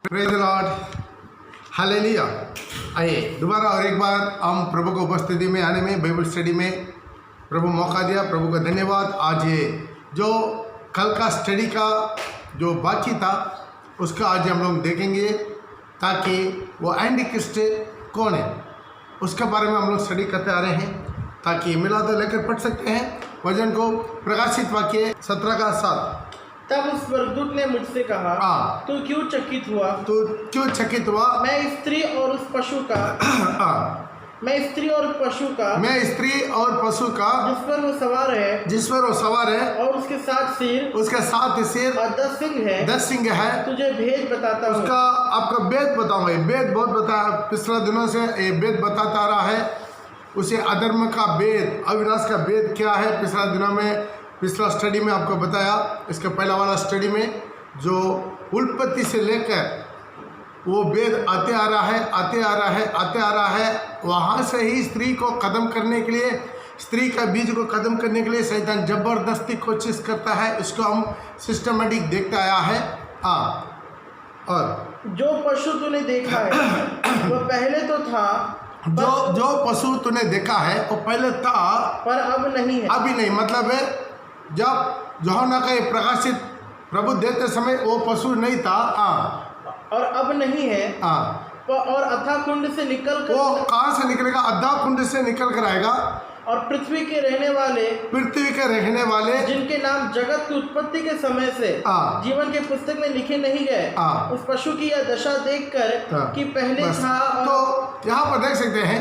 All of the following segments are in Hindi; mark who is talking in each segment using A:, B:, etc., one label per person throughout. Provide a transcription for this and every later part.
A: Praise the Lord, hallelujah. आइए दोबारा और एक बार हम प्रभु को उपस्थिति में आने में, बाइबल स्टडी में प्रभु मौका दिया, प्रभु का धन्यवाद। आज ये जो कल का स्टडी का जो बाकी था उसका आज हम लोग देखेंगे, ताकि वो एंटी क्रिस्ट कौन है उसके बारे में हम लोग स्टडी करते आ रहे हैं, ताकि मिला तो लेकर पढ़ सकते हैं वचन को। प्रकाशित वाक्य 17 का 7।
B: तब उस स्वर्गदूत ने मुझसे कहा, तू क्यों चकित हुआ?
A: तू क्यों चकित हुआ?
B: मैं स्त्री और उस पशु का मैं स्त्री और पशु का
A: जिस
B: पर वो सवार है
A: और
B: उसके 7 सिर और 10 सिंग है तुझे भेद बताता हूँ।
A: उसका आपका भेद बताऊंगा। ये भेद बहुत पिछले दिनों से ये भेद बताता रहा है। उसे अधर्म का भेद, अविनाश का भेद क्या है, पिछले दिनों में पिछला स्टडी में आपको बताया। इसका पहला वाला स्टडी में जो उत्पत्ति से लेकर वो भेद आते आ रहा है। वहाँ से ही स्त्री को खत्म करने के लिए, स्त्री का बीज को खत्म करने के लिए शैतान जबरदस्ती कोशिश करता है। इसको हम सिस्टमेटिक देखता आया है। और
B: जो पशु तूने देखा है वो पहले तो था,
A: जो पशु तूने देखा है वो पहले था
B: पर अब नहीं है।
A: अभी नहीं, मतलब है जब यूहन्ना का ये प्रकाशित प्रभु देते समय वो पशु नहीं था।
B: और अब नहीं है। और अथाह कुंड से निकल कर,
A: वो कहाँ से निकलेगा? अथाह कुंड से निकल कर आएगा।
B: और पृथ्वी के रहने वाले जिनके नाम जगत की उत्पत्ति के समय से जीवन के पुस्तक में लिखे नहीं गए, उस पशु की यह दशा देखकर कि पहले था।
A: तो यहाँ पर देख सकते हैं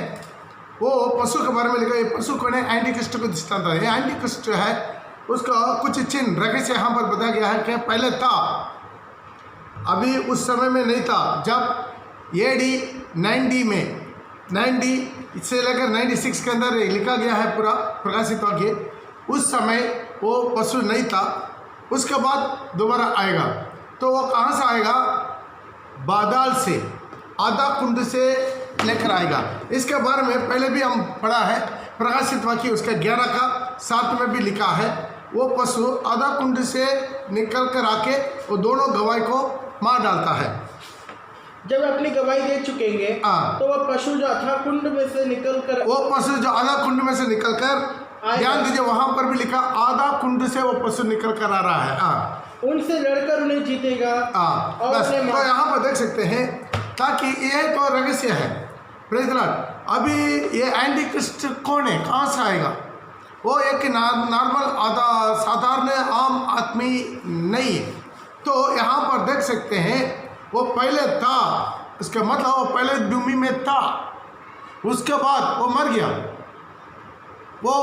A: वो पशु के बारे में लिखा। ये पशु कौन है? एंटी क्रिस्ट को दृष्टांत है। ये एंटी क्रिस्ट है, उसका कुछ चिन्ह रहस्य यहाँ पर बताया गया है कि पहले था, अभी उस समय में नहीं था। जब AD 90 में 90 से लेकर 96 के अंदर लिखा गया है पूरा प्रकाशित वाक्य, उस समय वो पशु नहीं था। उसके बाद दोबारा आएगा, तो वो कहाँ से आएगा? बादल से, आधा कुंड से लेकर आएगा। इसके बारे में पहले भी हम पढ़ा है, प्रकाशित वाक्य उसका 11 का 7 में भी लिखा है। वो पशु आधा कुंड से निकल कर आके वो दोनों गवाही को मार डालता है।
B: जब अपनी गवाही दे चुकेंगे तो वह पशु जो आधा कुंड में से निकल कर ध्यान दीजिए, वहां पर भी लिखा आधा कुंड से वो पशु निकल कर आ रहा है। उनसे लड़कर उन्हें जीतेगा।
A: और तो यहाँ पर देख सकते हैं, ताकि यह तो रहस्य है। Praise the Lord. अभी ये एंटी क्रिस्ट कौन है, कहाँ से आएगा? वो एक नॉर्मल साधारण आम आदमी नहीं है। तो यहाँ पर देख सकते हैं वो पहले था, इसका मतलब वो पहले भूमि में था। उसके बाद वो मर गया।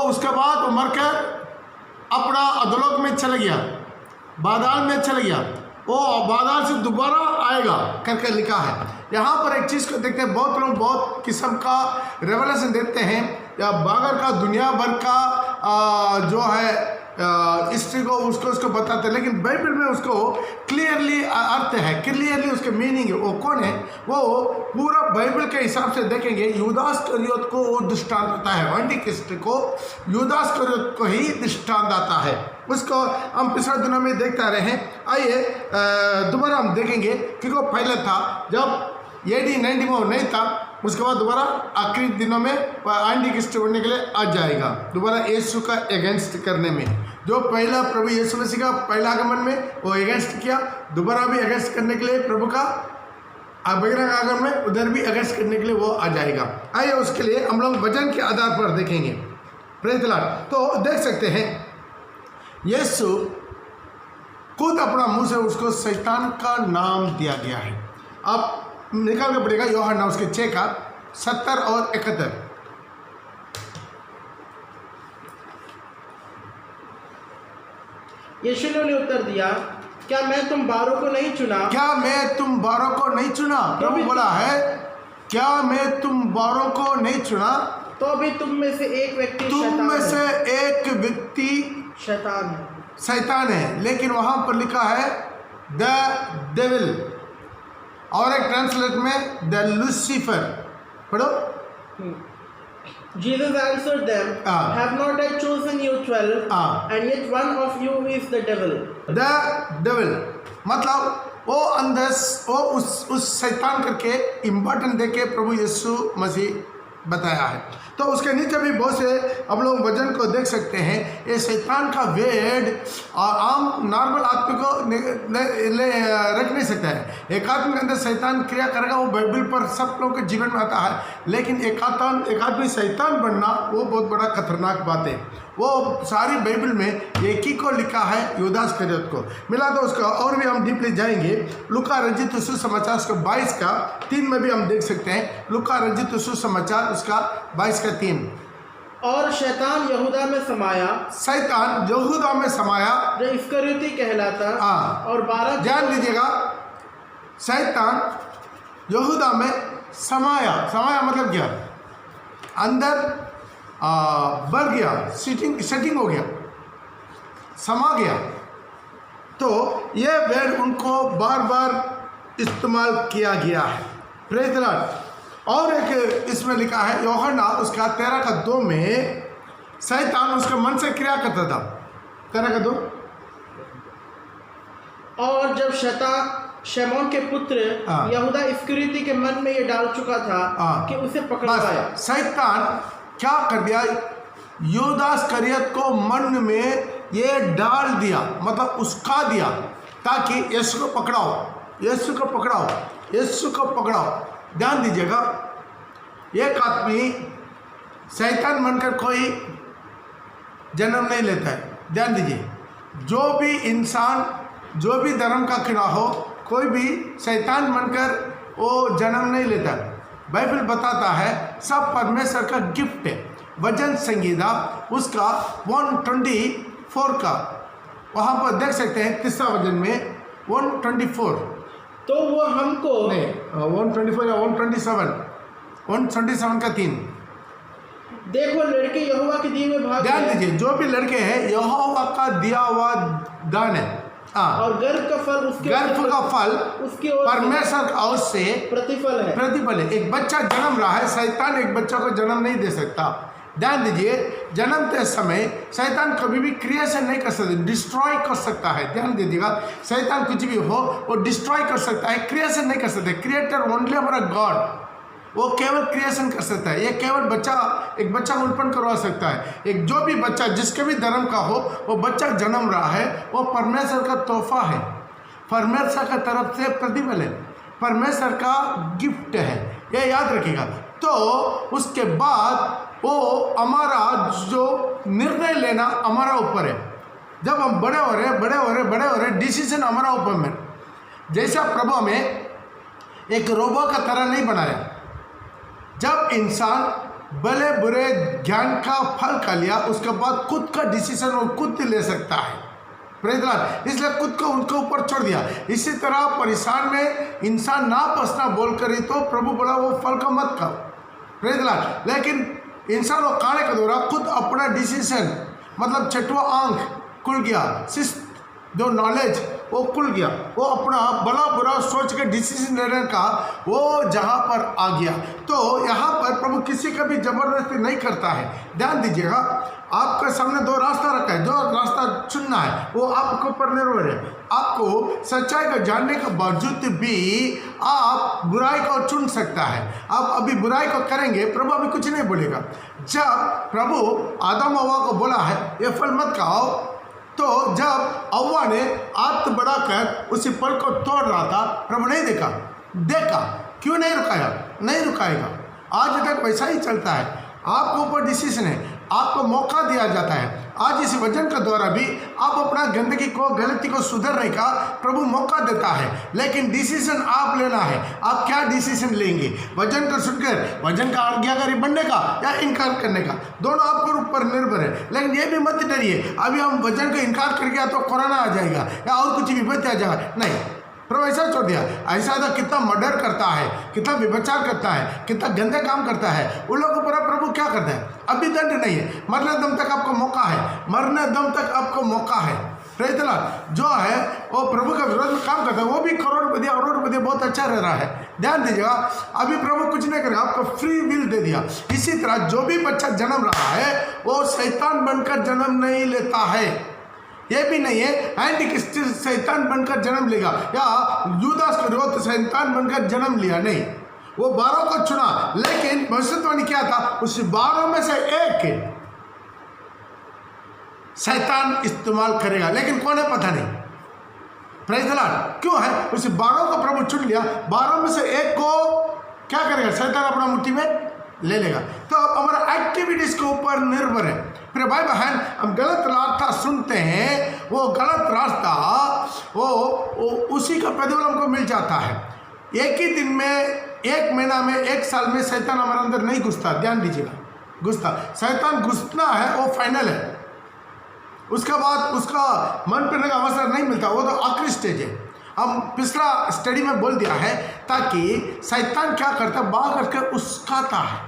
A: उसके बाद वो मरकर अपना अधोलोक में चला गया, बादल में चला गया। वो बादल से दोबारा आएगा करके लिखा है। यहाँ पर एक चीज़ को देखते हैं, बहुत लोग बहुत किस्म का रेवलेशन देते हैं, या बागर का दुनिया भर का जो है हिस्ट्री को उसको बताते हैं, लेकिन बाइबल में उसको क्लियरली अर्थ है, क्लियरली उसके मीनिंग है। वो कौन है? वो पूरा बाइबल के हिसाब से देखेंगे, यूदास इस्करियोत को वो दृष्टांत आता है। एंटी क्रिस्ट को यूदास इस्करियोत को ही दृष्टांत आता है। उसको हम पिछले दिनों में देखते रहे हैं। आइए दोबारा हम देखेंगे, क्योंकि वो पहले था जब AD 90 में वो नहीं था। उसके बाद दोबारा आखिरी दिनों में एंटी क्रिस्ट बनने के लिए आ जाएगा, दोबारा यीशु का अगेंस्ट करने में। जो पहला प्रभु यीशु मसीह का पहला आगमन में वो अगेंस्ट किया, दोबारा भी अगेंस्ट करने के लिए प्रभु का बहिरंग आगमन में उधर भी अगेंस्ट करने के लिए वो आ जाएगा। आइए उसके लिए हम लोग वचन के आधार पर देखेंगे। Praise the Lord. तो देख सकते हैं यीशु खुद अपना मुंह से उसको शैतान का नाम दिया गया है। अब निकाल के पड़ेगा यूहन्ना उसके 6 का 70 और 71।
B: यीशु ने उत्तर दिया, क्या मैं तुम बारों को नहीं चुना?
A: प्रभु बोला है, क्या मैं तुम बारों को नहीं चुना?
B: तो अभी तुम में से एक व्यक्ति शैतान है। लेकिन वहां पर लिखा है द डेविल, और एक ट्रांसलेट में द लूसीफर। पढ़ो। Jesus answered them, have not I chosen you 12, and yet one of you is the devil.
A: The devil मतलब वो अंदर वो उस शैतान करके इम्पोर्टेंट देके प्रभु यीशु मसीह बताया है। तो उसके नीचे भी बहुत से आप लोग वजन को देख सकते हैं। ये शैतान का वेड और आम नॉर्मल आदमी को रख नहीं सकता है। एक आदमी के अंदर शैतान क्रिया करेगा, वो बाइबल पर सब लोगों के जीवन में आता है, लेकिन एक आदमी शैतान बनना वो बहुत बड़ा खतरनाक बात है। वो सारी बाइबल में एक ही को लिखा है, यूदा इस्करियोत को मिला। तो उसका और भी हम डीपली जाएंगे। लूका रचित सुसमाचार उसका 22:3 में भी हम देख सकते हैं। लूका रचित सुसमाचार उसका 22:3।
B: और शैतान यहूदा में समाया,
A: शैतान यहूदा में समाया
B: जो इस्करियोती कहलाता। और 12
A: ध्यान दीजिएगा, शैतान यहूदा में समाया मतलब क्या? अंदर बढ़ गया, सेटिंग हो गया, समा गया। तो ये वर्ड उनको बार बार इस्तेमाल किया गया है। Praise the Lord. और एक इसमें लिखा है यूहन्ना उसका 13:2 में शैतान उसके मन से क्रिया करता था। 13:2। और
B: जब शैतान शमौन के पुत्र यहूदा इस्करियोती के मन में ये डाल चुका था कि उसे पकड़ पाया,
A: शैतान क्या कर दिया? यहूदा इस्करियोत को मन में ये डाल दिया, मतलब उसका दिया, ताकि यीशु को पकड़ाओ, यीशु को पकड़ाओ, यीशु को पकड़ाओ। ध्यान दीजिएगा, एक आदमी शैतान बनकर कोई जन्म नहीं लेता है। ध्यान दीजिए, जो भी इंसान जो भी धर्म का खिलाफ हो, कोई भी शैतान बनकर वो जन्म नहीं लेता। बाइबल बताता है सब परमेश्वर का गिफ्ट है। वचन संहिता उसका 124 का वहाँ पर देख सकते हैं, तीसरा वचन में 124।
B: तो वो हमको
A: नहीं 124 या 127 का 3।
B: देखो लड़के यहोवा के दिए हुए भाग।
A: ध्यान दीजिए, जो भी लड़के हैं यहोवा का दिया हुआ दान है।
B: और गर्भ का फल
A: उसके परमेश्वर का ओर से प्रतिफल है। एक बच्चा जन्म रहा है, शैतान एक बच्चा को जन्म नहीं दे सकता। ध्यान दीजिए, जन्मते समय शैतान कभी भी क्रिएशन नहीं कर सकता, डिस्ट्रॉय कर सकता है। ध्यान दीजिएगा, शैतान कुछ भी हो वो डिस्ट्रॉय कर सकता है, क्रिएशन नहीं कर सकता। क्रिएटर ओनली हमारा गॉड, वो केवल क्रिएशन कर सकता है। ये केवल एक बच्चा उत्पन्न करवा सकता है। एक जो भी बच्चा जिसके भी धर्म का हो, वो बच्चा जन्म रहा है, वो परमेश्वर का तोहफा है, परमेश्वर का तरफ से प्रतिफल है, परमेश्वर का गिफ्ट है, ये याद रखिएगा। तो उसके बाद वो हमारा जो निर्णय लेना हमारा ऊपर है। जब हम बड़े हो रहे डिसीजन हमारा ऊपर में। जैसा प्रभु हमें एक रोबो का तरह नहीं बनाया। जब इंसान भले बुरे ज्ञान का फल खा लिया, उसके बाद खुद का डिसीजन वो खुद ले सकता है। Praise the Lord. इसलिए खुद को उनके ऊपर छोड़ दिया। इसी तरह परेशान में इंसान ना फंसना बोल कर ही तो प्रभु बोला वो फल का मत खाओ। Praise the Lord. लेकिन इंसान वो खाने के दौरान खुद अपना डिसीजन, मतलब छठवां आंख खुल गया, जो नॉलेज वो खुल गया, वो अपना भला बुरा सोच के डिसीजन लेने का वो जहाँ पर आ गया। तो यहाँ पर प्रभु किसी का भी जबरदस्ती नहीं करता है। ध्यान दीजिएगा, आपके सामने 2 रास्ता रखा है, जो रास्ता चुनना है वो आपके ऊपर निर्भर है। आपको सच्चाई को जानने के बावजूद भी आप बुराई को चुन सकता है। आप अभी बुराई को करेंगे, प्रभु अभी कुछ नहीं बोलेगा। जब प्रभु आदम हव्वा को बोला है ये फल मत खाओ, तो जब हव्वा ने हाथ बढ़ाकर उसी फल को तोड़ रहा था, प्रभु नहीं देखा। क्यों नहीं रुकाया? नहीं रुकाएगा। आज तक वैसा ही चलता है। आपके ऊपर डिसीजन है, आपको मौका दिया जाता है। आज इस वचन के द्वारा भी आप अपना गंदगी को, गलती को सुधरने का प्रभु मौका देता है, लेकिन डिसीजन आप लेना है। आप क्या डिसीजन लेंगे? वचन को सुनकर वचन का आज्ञाकारी बनने का या इनकार करने का, दोनों आपके ऊपर निर्भर है। लेकिन ये भी मत डरिए अभी हम वचन को इनकार कर गया तो कोरोना आ जाएगा या और कुछ विपत्ति आ जाएगा। नहीं, प्रभु ऐसा छोड़ दिया। ऐसा तो कितना मर्डर करता है, कितना व्यभिचार करता है, कितना गंदे काम करता है, उन लोगों पर प्रभु क्या करता है? अभी दंड नहीं है, मरने दम तक आपको मौका है, मरने दम तक आपको मौका है। Praise the Lord. जो है वो प्रभु का विरोध में काम करता है, वो भी करोड़पति बहुत अच्छा रह रहा है। ध्यान दीजिएगा, अभी प्रभु कुछ नहीं करेगा, आपको फ्री विल दे दिया। इसी तरह जो भी बच्चा जन्म रहा है वो शैतान बनकर जन्म नहीं लेता है। ये भी नहीं है एंटी क्रिस्ट शैतान बनकर जन्म लेगा या यूदास इस्करियोत शैतान बनकर जन्म लिया, नहीं। वो 12 को चुना, लेकिन भविष्यवाणी क्या था, उस 12 में से एक शैतान इस्तेमाल करेगा, लेकिन कौन है पता नहीं। Praise the Lord. क्यों है, उस 12 को प्रभु चुन लिया, 12 में से एक को क्या करेगा, शैतान अपना मुट्ठी में ले लेगा। तो अब हमारा एक्टिविटीज के ऊपर निर्भर है। फिर भाई बहन, हम गलत रास्ता सुनते हैं, वो गलत रास्ता वो उसी का प्रतिफल हमको मिल जाता है। एक ही दिन में, एक महीना में, एक साल में शैतान हमारे अंदर नहीं घुसता, ध्यान दीजिएगा। घुसता शैतान घुसना है वो फाइनल है, उसका बाद उसका मन फिरने का अवसर नहीं मिलता, वो तो आखिरी स्टेज है। हम पिछला स्टडी में बोल दिया है, ताकि शैतान क्या करता है, बाहर करके उस्काता है।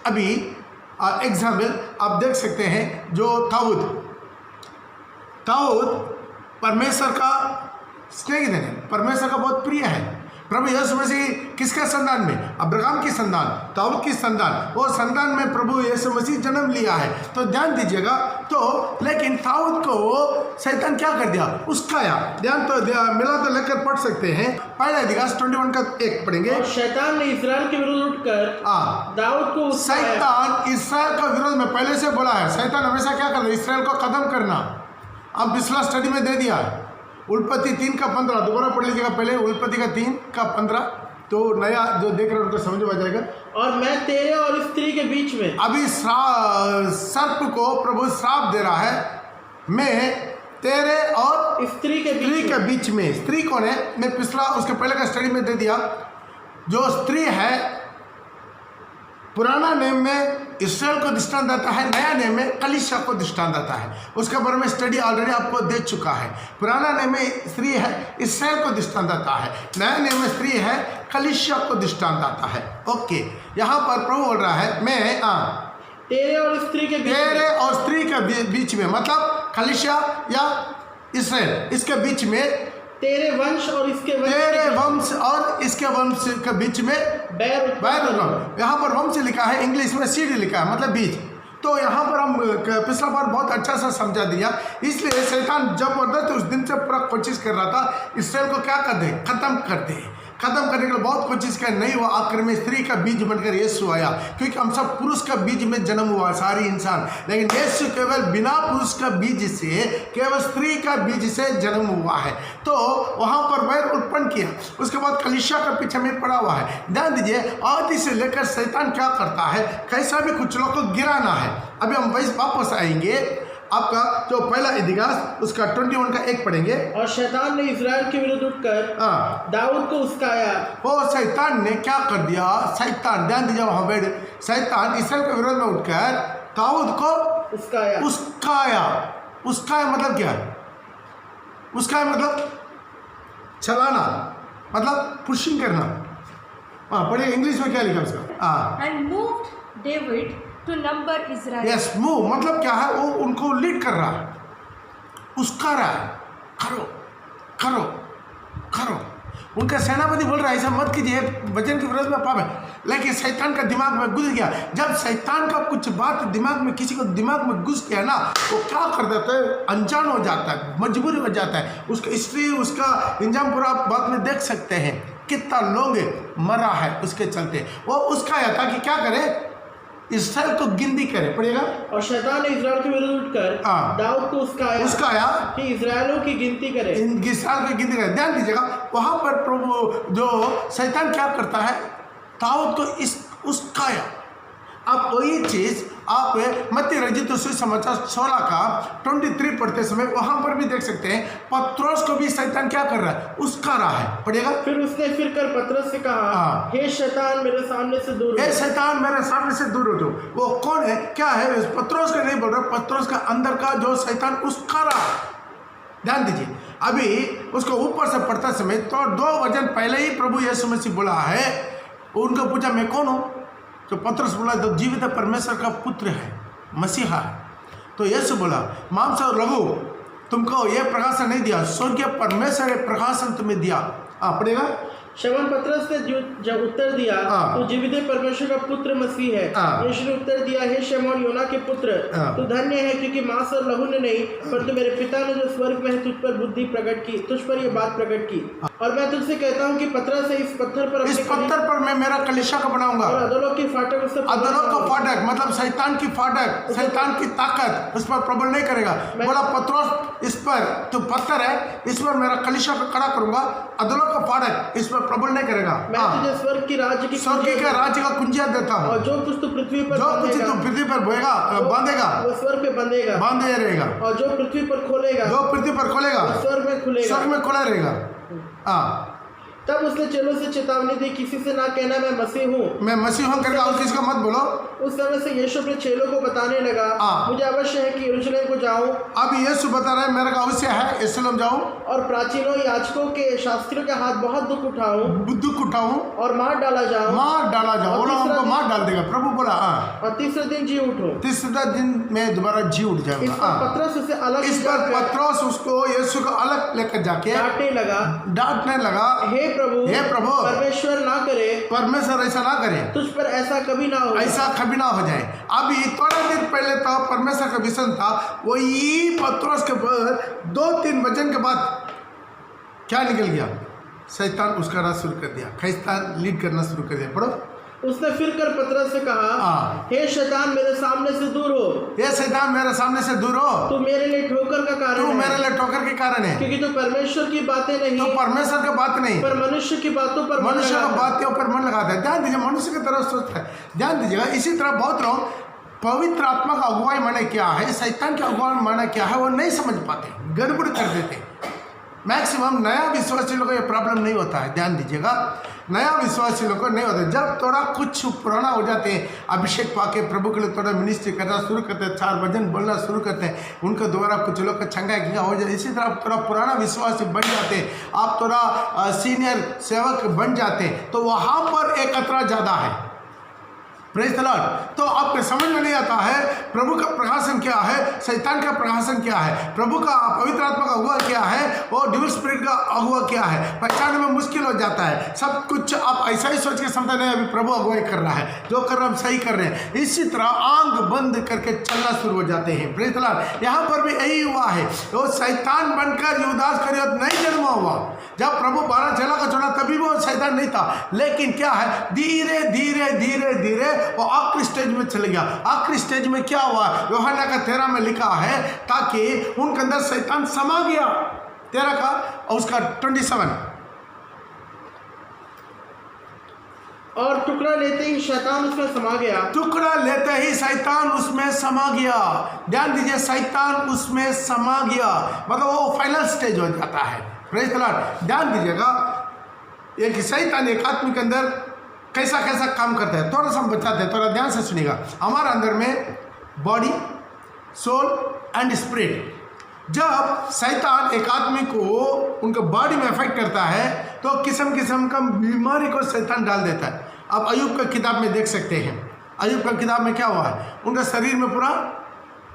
A: अभी एग्जाम्पल आप देख सकते हैं, जो दाऊद परमेश्वर का स्नेहित है, परमेश्वर का बहुत प्रिय है। प्रभु यीशु मसीह किसके संतान में, अब्राहम की संतान, दाऊद की संतान, वो संतान में प्रभु यीशु मसीह जन्म लिया है। तो ध्यान दीजिएगा। तो लेकिन दाऊद को शैतान क्या कर दिया, उस्काया। ध्यान तो मिला तो लेकर पढ़ सकते हैं। पहला अधिकाश 21 का 1 पढ़ेंगे।
B: और शैतान ने इस्राएल के विरुद्ध उठकर दाऊद को उस्काया।
A: शैतान इस्राएल का विरोध में पहले से बोला है, शैतान हमेशा क्या करता है, इस्राएल को खत्म करना। अब पिछला स्टडी में दे दिया, उल्पत्ति 3 का 15, दोबारा पढ़ लीजिएगा। पहले उल्पत्ति का 3 का 15, तो नया जो देख रहे हैं उनको समझ में आ जाएगा।
B: और मैं तेरे और स्त्री के बीच में,
A: अभी सर्प को प्रभु श्राप दे रहा है, मैं तेरे और
B: स्त्री के
A: बीच में। स्त्री कौन है, मैं पिछला उसके पहले का स्टडी में दे दिया। जो स्त्री है, पुराना नेम में इसराइल को दृष्टांत देता है, नया नेम में कलीसिया को दृष्टांत देता है। उसके बारे में स्टडी ऑलरेडी आपको दे चुका है। पुराना नेम में स्त्री है, इसराइल को दृष्टांत देता है। नया नेम में स्त्री है, कलीसिया को दृष्टांत देता है। ओके, यहाँ पर प्रभु बोल रहा है, मैं
B: तेरे और स्त्री के
A: बीच में, मतलब कलीसिया या इसराइल, इसके बीच में,
B: तेरे वंश और इसके
A: वंश के बीच में बैर होगा। यहाँ पर वंश लिखा है, इंग्लिश में सीड लिखा है, मतलब बीज। तो यहाँ पर हम पिछला बार बहुत अच्छा सा समझा दिया। इसलिए शैतान जबरदस्त उस दिन से पूरा कोशिश कर रहा था इसराइल को क्या कर दे, खत्म करने के लिए बहुत कोशिश कर, नहीं हुआ। आखिर में स्त्री का बीज बनकर यीशु आया, क्योंकि हम सब पुरुष का बीज में जन्म हुआ सारी इंसान, लेकिन यीशु केवल बिना पुरुष का बीज से, केवल स्त्री का बीज से जन्म हुआ है। तो वहाँ पर बैर उत्पन्न किया। उसके बाद कलीसिया का पीछे में पड़ा हुआ है। ध्यान दीजिए, आदि से लेकर शैतान क्या करता है, कैसा भी कुछ लोग को गिराना है। अभी हम वैसे वापस आएंगे। आपका जो पहला इतिहास उसका 21 का 1 पढ़ेंगे।
B: और शैतान ने इस्राएल के विरुद्ध उठकर दाऊद को उस्काया।
A: वो शैतान ने क्या कर दिया, शैतान, ध्यान दीजिए वहाँ बैठ, शैतान इस्राएल के विरोध में उठकर दाऊद को उस्काया मतलब क्या है, उस्काया मतलब चलाना, मतलब पुशिंग करना। पढ़िए इंग्लिश में क्या लिखा उसका।
C: And moved David to number Israel.
A: Yes, move मतलब क्या है, वो उनको लीड कर रहा है, उसका रहा है, करो। उनका सेनापति बोल रहा है ऐसा मत कीजिए, वचन के विरोध में पाप है। लेकिन शैतान का दिमाग में घुस गया। जब शैतान का कुछ बात दिमाग में, किसी को दिमाग में घुस गया ना, वो क्या कर देता है, अनजान हो जाता है, मजबूरी हो जाता है उसका। इसलिए उसका इंजाम पूरा आप बाद में देख सकते हैं, कितना लोग मरा है उसके चलते। वो उसका आया था कि क्या करे, इस्राएल को गिनती करे। पड़ेगा।
B: और शैतान ने इस्राएल के विरुद्ध उठकर दाऊद को उस्काया कि इस्राएलों की गिनती करे,
A: इस्राएल की गिनती करे। ध्यान दीजिएगा, वहां पर प्रभु जो शैतान क्या करता है, दाऊद को उस्काया। अब वही चीज आप मत्ती रचित सुसमाचार 16 का 23 पढ़ते समय वहां पर भी देख सकते हैं, पत्रोस को भी शैतान क्या कर रहा है, उसका रहा है। पढ़ेगा।
B: फिर उसने फिरकर पत्रोस से कहा, हे शैतान मेरे सामने से दूर हो,
A: हे शैतान मेरे सामने से दूर हो जाओ। वो कौन है, क्या है, पत्रोस का नहीं बोल रहा, पत्रोस का अंदर का जो शैतान उसका रहा है। ध्यान दीजिए, अभी उसको ऊपर से पढ़ते समय तो 2 वचन पहले ही प्रभु यीशु मसीह बोला है। उनको पूछा मैं कौन हूँ, तो पत्रोस बोला तो जीवित परमेश्वर का पुत्र है, मसीहा है। तो यीशु बोला मांस और लहू तुमको यह प्रकाशन नहीं दिया, स्वर्गीय परमेश्वर ने प्रकाशन तुम्हें दिया। पढ़ेगा।
B: शमौन पतरस ने जब उत्तर दिया, तो जीवित परमेश्वर का पुत्र मसीह है। यीशु ने उत्तर दिया, हे शमौन योना के पुत्र, तू धन्य है, क्योंकि मांस और लहू ने नहीं, परंतु मेरे पिता ने जो स्वर्ग में है तुझ पर बुद्धि प्रकट की, तुझ पर ये बात प्रकट की। और मैं तुझसे कहता हूँ कि पत्थर से इस पत्थर पर मैं मेरा कलीसिया को बनाऊंगा, और अधोलोक की फाटक उससे अधोलोक का फाटक मतलब शैतान की फाटक, शैतान की ताकत उस पर प्रबल नहीं करेगा। बोला पत्रोस, इस पर तो पत्थर है, इस पर मेरा कलीसिया को खड़ा करूंगा, अधोलोक का फाटक इस पर प्रबल नहीं करेगा। मैं तुझे स्वर्ग के राज्य का
A: कुंजिया देता हूँ,
B: और जो कुछ तू पृथ्वी पर
A: बांधेगा
B: वो स्वर्ग पे
A: बांधे रहेगा,
B: और जो पृथ्वी पर खोलेगा
A: स्वर्ग में खुला रहेगा।
B: तब उसने चेलों से चेतावनी दी, किसी से ना कहना मैं मसीह हूँ करके
A: और किसी को मत बोलो।
B: उस समय से यीशु अपने चेलों को बताने लगा, मुझे अवश्य है कि यरूशलेम को जाऊं।
A: अब यीशु बता रहे हैं मेरे का अवश्य है यरूशलेम जाऊं, और
B: प्राचीनों याजकों के शास्त्रियों के हाथ बहुत दुख उठाऊं और मार डाला जाऊं।
A: बोला हमको मार डाल देगा प्रभु बोला।
B: और तीसरे दिन जी उठो,
A: तीसरे दिन में दोबारा जी उठ जाएगा। पत्रोस उसको यीशु को अलग लेकर जाके डांटने लगा, हे प्रभु परमेश्वर ऐसा ना करे,
B: तुझ पर ऐसा कभी ना
A: हो जाए। अभी थोड़ा दिन पहले तो परमेश्वर का विषय था, वही पत्रोस के पर 2-3 वचन के बाद क्या निकल गया, शैतान उसका राज शुरू कर दिया, शैतान लीड करना शुरू कर दिया। पढ़ो,
B: उसने फिर कर पतरस से कहा, हे शैतान मेरे सामने से दूर हो, तू मेरे लिए ठोकर का कारण है, क्योंकि तू परमेश्वर की बातें नहीं, पर मनुष्य की बातों पर
A: मन लगाता है। ध्यान दीजिए, मनुष्य की तरफ सोचता है। ध्यान दीजिएगा, इसी तरह बहुत लोग पवित्र आत्मा का अगुवाई माने क्या है, शैतान का अगुवाई माना क्या है, वो नहीं समझ पाते, गड़बड़ कर देते। मैक्सिमम नया विश्वासी लोगों को ये प्रॉब्लम नहीं होता है। ध्यान दीजिएगा, नया विश्वासी लोगों को नहीं होता। जब थोड़ा कुछ पुराना हो जाते हैं, अभिषेक पाके प्रभु के लिए थोड़ा मिनिस्ट्री करना शुरू करते हैं, 4 वचन बोलना शुरू करते हैं, उनके द्वारा कुछ लोग का छंगा गिंगा हो जाए। इसी तरह थोड़ा पुराना विश्वासी बन जाते हैं, आप थोड़ा सीनियर सेवक बन जाते हैं, तो वहाँ पर एक खतरा ज़्यादा है। Praise the Lord. तो आपको समझ में नहीं आता है प्रभु का प्रकाशन क्या है, शैतान का प्रकाशन क्या है, प्रभु का पवित्र आत्मा का अगुवा क्या है, और डिविल स्पिरिट का अगुवा क्या है, पहचानने में मुश्किल हो जाता है। सब कुछ आप ऐसा ही सोच के समझते नहीं, अभी प्रभु अगुवाई कर रहा है, जो कर रहा है हम सही कर रहे हैं। इसी तरह आंख बंद करके चलना शुरू हो जाते हैं। Praise the Lord. यहाँ पर भी यही हुआ है, वो शैतान बनकर यूदास इस्करियोत नहीं जन्मा हुआ। जब प्रभु 12 चेला का चुना तभी वो शैतान नहीं था, लेकिन क्या है, धीरे धीरे धीरे धीरे वो आखिरी स्टेज में चले गया। आखिरी स्टेज में क्या हुआ, यूहन्ना का 13 में लिखा है, ताकि उनके अंदर शैतान समा गया। 13 का और उसका 27,
B: और टुकड़ा लेते ही शैतान उसमें समा गया।
A: टुकड़ा लेते ही शैतान उसमें समा गया। ध्यान दीजिए, शैतान उसमें समा गया मतलब वो फाइनल स्टेज हो जाता है। Praise the Lord. ध्यान दीजिएगा, एक शैतान एक आदमी के अंदर कैसा कैसा काम करता है, थोड़ा सा हम बताते हैं, थोड़ा ध्यान से सुनिएगा। हमारे अंदर में बॉडी, सोल एंड स्पिरिट। जब शैतान एक आदमी को उनके बॉडी में अफेक्ट करता है तो किस्म किस्म का बीमारी को शैतान डाल देता है। आप अय्यूब का किताब में देख सकते हैं, अय्यूब का किताब में क्या हुआ है, उनका शरीर में पूरा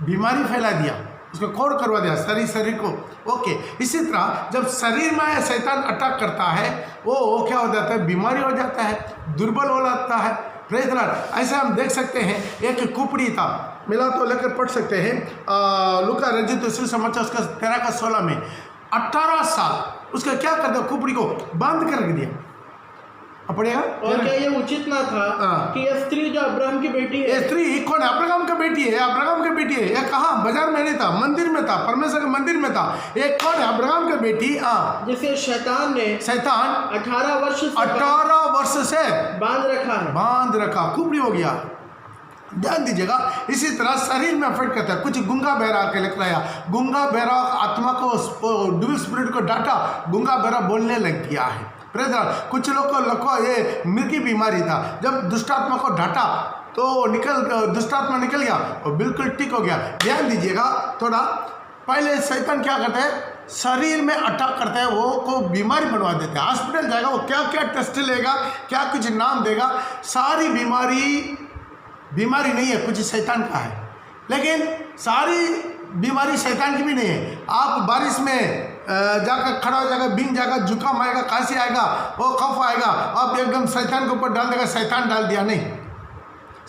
A: बीमारी फैला दिया, उसको खोड़ करवा दिया शरीर को। ओके, इसी तरह जब शरीर में शैतान अटैक करता है वो क्या हो जाता है, बीमारी हो जाता है, दुर्बल हो जाता है। Praise the Lord. ऐसा हम देख सकते हैं, एक कुपड़ी था, मिला तो लेकर पढ़ सकते हैं, लूका रचित सुसमाचार उसका 13 का 16 में 18 साल उसका क्या कर दिया, कुपड़ी को बंद कर दिया। पढ़ेगा।
B: और क्या ये उचित ना था कि यह स्त्री जो अब्राहम की बेटी है,
A: ये स्त्री कौन है, अब्राहम की बेटी है, अब्राहम की बेटी है। यह कहाँ, बाजार में नहीं था, मंदिर में था, परमेश्वर के मंदिर में था। ये कौन है, अब्राहम की बेटी,
B: जिसे शैतान 18
A: वर्ष से
B: बांध
A: रखा, कुपड़ी हो गया। ध्यान दीजिएगा, इसी तरह शरीर में अफेक्ट करता है। कुछ गुंगा बहरा के लिखलाया, गुंगा बहरा आत्मा को डिविल स्पिरिट को डांटा, गुंगा बहरा बोलने लग गया है। कुछ लोग को ये मिर्गी बीमारी था, जब दुष्टात्मा को डांटा तो दुष्टात्मा निकल गया और बिल्कुल ठीक हो गया। ध्यान दीजिएगा थोड़ा, पहले शैतान क्या करता है, शरीर में अटैक करता है, वो को बीमारी बनवा देते हैं। हॉस्पिटल जाएगा, वो क्या क्या टेस्ट लेगा, क्या कुछ नाम देगा, सारी बीमारी नहीं है, कुछ शैतान का है, लेकिन सारी बीमारी शैतान की भी नहीं है। आप बारिश में जाकर खड़ा हो जाएगा, भींग जाएगा, जुकाम आएगा, खांसी आएगा, वो कफ आएगा, अब एकदम शैतान के ऊपर डाल देगा, शैतान डाल दिया नहीं।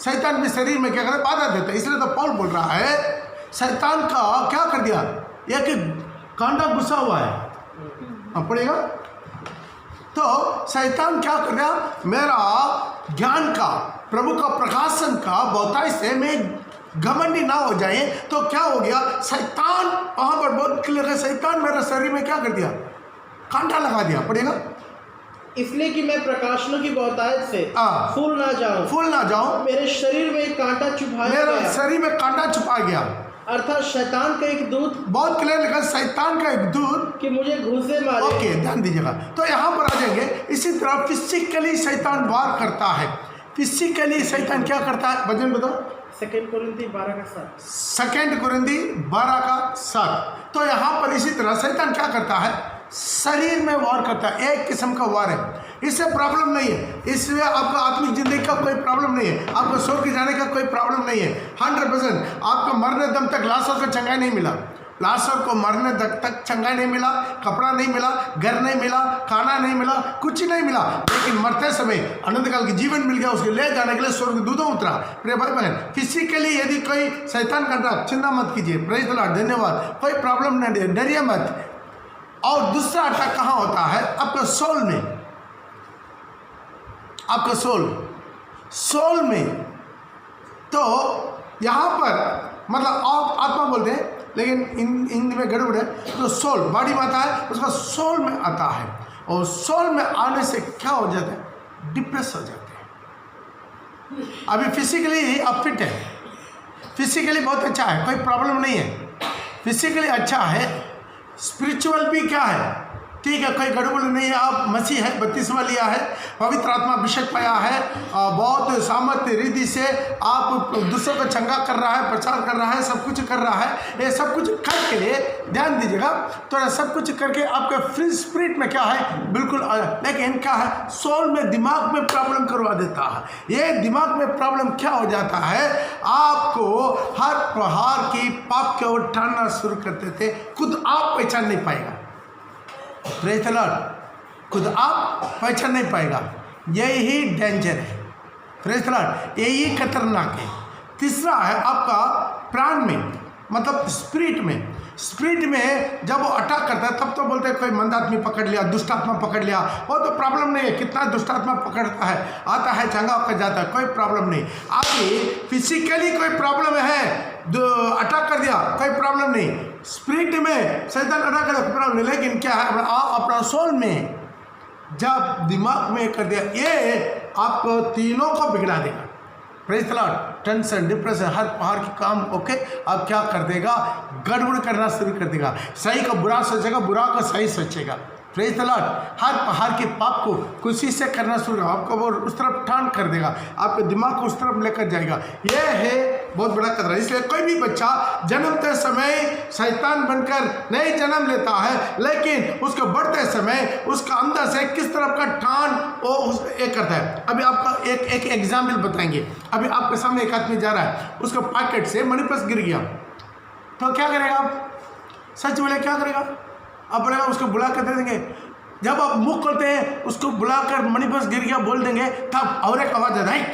A: शैतान भी शरीर में क्या करे, बाधा देता है। इसलिए तो पौल बोल रहा है शैतान का क्या कर दिया, एक कांटा घुसा हुआ है, अब पड़ेगा। तो शैतान क्या कर दिया, मेरा ज्ञान का, प्रभु का प्रकाशन का बहुताई से मैं घमंडी ना हो जाए, तो क्या हो गया, शैतान वहां पर बहुत क्लियर है, शैतान मेरे शरीर में क्या कर दिया, कांटा लगा दिया, पड़ेगा।
B: इसलिए कि मैं प्रकाशनों की बहुतायत से फूल ना जाऊं, मेरे शरीर में एक कांटा छुपाया गया,
A: मेरे शरीर में कांटा छुपा गया,
B: अर्थात शैतान का एक दूत, बहुत
A: क्लियर लिखा, शैतान का एक दूत
B: कि मुझे घुसे मारे।
A: ओके, ध्यान दीजिएगा। तो यहाँ पर आ जाएंगे, इसी तरह फिजिकली शैतान वार करता है। फिजिकली शैतान क्या करता है, वचन बताओ।
B: 2 कुरिन्थी 12:7।
A: 2 कुरिन्थी 12:7। तो यहाँ पर इसी तरह शैतान क्या करता है, शरीर में वार करता है, एक किस्म का वार है। इससे प्रॉब्लम नहीं है, इसमें आपका आत्मिक जिंदगी का कोई प्रॉब्लम नहीं है, आपको स्वर्ग के जाने का कोई प्रॉब्लम नहीं है। 100% आपको मरने दम तक लाशों को चंगाई नहीं मिला, लाशों को मरने तक चंगाई नहीं मिला, कपड़ा नहीं मिला, घर नहीं मिला, खाना नहीं मिला, कुछ नहीं मिला, लेकिन मरते समय अनंत काल की जीवन मिल गया, उसके ले जाने के लिए स्वर्ग दूतों उतरा। प्रिय भाई बहन, फिजिकली यदि कोई शैतान करता, चिंता मत कीजिए, प्रेज द लॉर्ड, धन्यवाद, कोई प्रॉब्लम नहीं, डरिए मत। और दूसरा अटैक कहाँ होता है, आपका सोल में, आपका सोल में। तो यहाँ पर मतलब आप आत्मा बोलते हैं, लेकिन इन में गड़बड़ है। तो सोल बॉडी में आता है, उसका सोल में आता है, और सोल में आने से क्या हो जाता है, डिप्रेस हो जाते हैं। अभी फिजिकली आप फिट है, फिजिकली बहुत अच्छा है, कोई प्रॉब्लम नहीं है, फिजिकली अच्छा है, स्पिरिचुअल भी क्या है, ठीक है, कोई गड़बड़ नहीं है। आप मसीह है, बपतिस्मा लिया है, पवित्र आत्मा अभिषेक पाया है, बहुत सामर्थ्य रिद्धि से आप दूसरों को चंगा कर रहा है, प्रचार कर रहा है, सब कुछ कर रहा है। ये सब कुछ करके ध्यान दीजिएगा, तो सब कुछ करके आपके फ्री स्पिरिट में क्या है, बिल्कुल, लेकिन क्या है, सोल में, दिमाग में प्रॉब्लम करवा देता है। ये दिमाग में प्रॉब्लम क्या हो जाता है, आपको हर प्रहार की पाप के ओर टानना शुरू कर देते, खुद आप पहचान नहीं पाएगा। प्रेज़ द लॉर्ड, खुद आप पहचान नहीं पाएगा, यही डेंजर है। प्रेज़ द लॉर्ड, यही खतरनाक है। तीसरा है आपका प्राण में, मतलब स्पिरिट में। स्पिरिट में जब वो अटैक करता है, तब तो बोलते हैं कोई मंद आदमी पकड़ लिया, दुष्ट आत्मा पकड़ लिया, वो तो प्रॉब्लम नहीं है, कितना दुष्ट आत्मा पकड़ता है, आता है, चंगा होकर जाता है, कोई प्रॉब्लम नहीं। अभी फिजिकली कोई प्रॉब्लम है, अटैक कर दिया, कोई प्रॉब्लम नहीं। स्पिरिट में शैतान अटैक कर, प्रॉब्लम नहीं, लेकिन क्या है, अपना सोल में जब दिमाग में कर दिया, ये आपको तीनों को बिगड़ा देगा। Praise the Lord, tension, depression, हर पहाड़ की काम, ओके, अब क्या कर देगा, गड़बड़ करना शुरू कर देगा, सही को बुरा सोचेगा, बुरा को सही सोचेगा। प्रेज़ द लॉर्ड, हर पहाड़ के पाप को खुशी से करना शुरू कर, आपको वो उस तरफ टान कर देगा, आपके दिमाग को उस तरफ लेकर जाएगा। ये है बहुत बड़ा खतरा। इसलिए कोई भी बच्चा जन्मते समय शैतान बनकर नहीं जन्म लेता है, लेकिन उसको बढ़ते समय उसका अंदर से किस तरफ का टान वो एक करता है। अभी आपका एक एग्जाम्पल बताएंगे। अभी आपके सामने एक आदमी जा रहा है, उसका पॉकेट से मनी पर्स गिर गया, तो क्या करेगा आप, सच बोले क्या करेगा आप, बोलेगा उसको बुला कर दे देंगे। जब आप मुख करते हैं, उसको बुलाकर मनी पर्स गिर गया बोल देंगे, तब और एक आवाज़ आता है,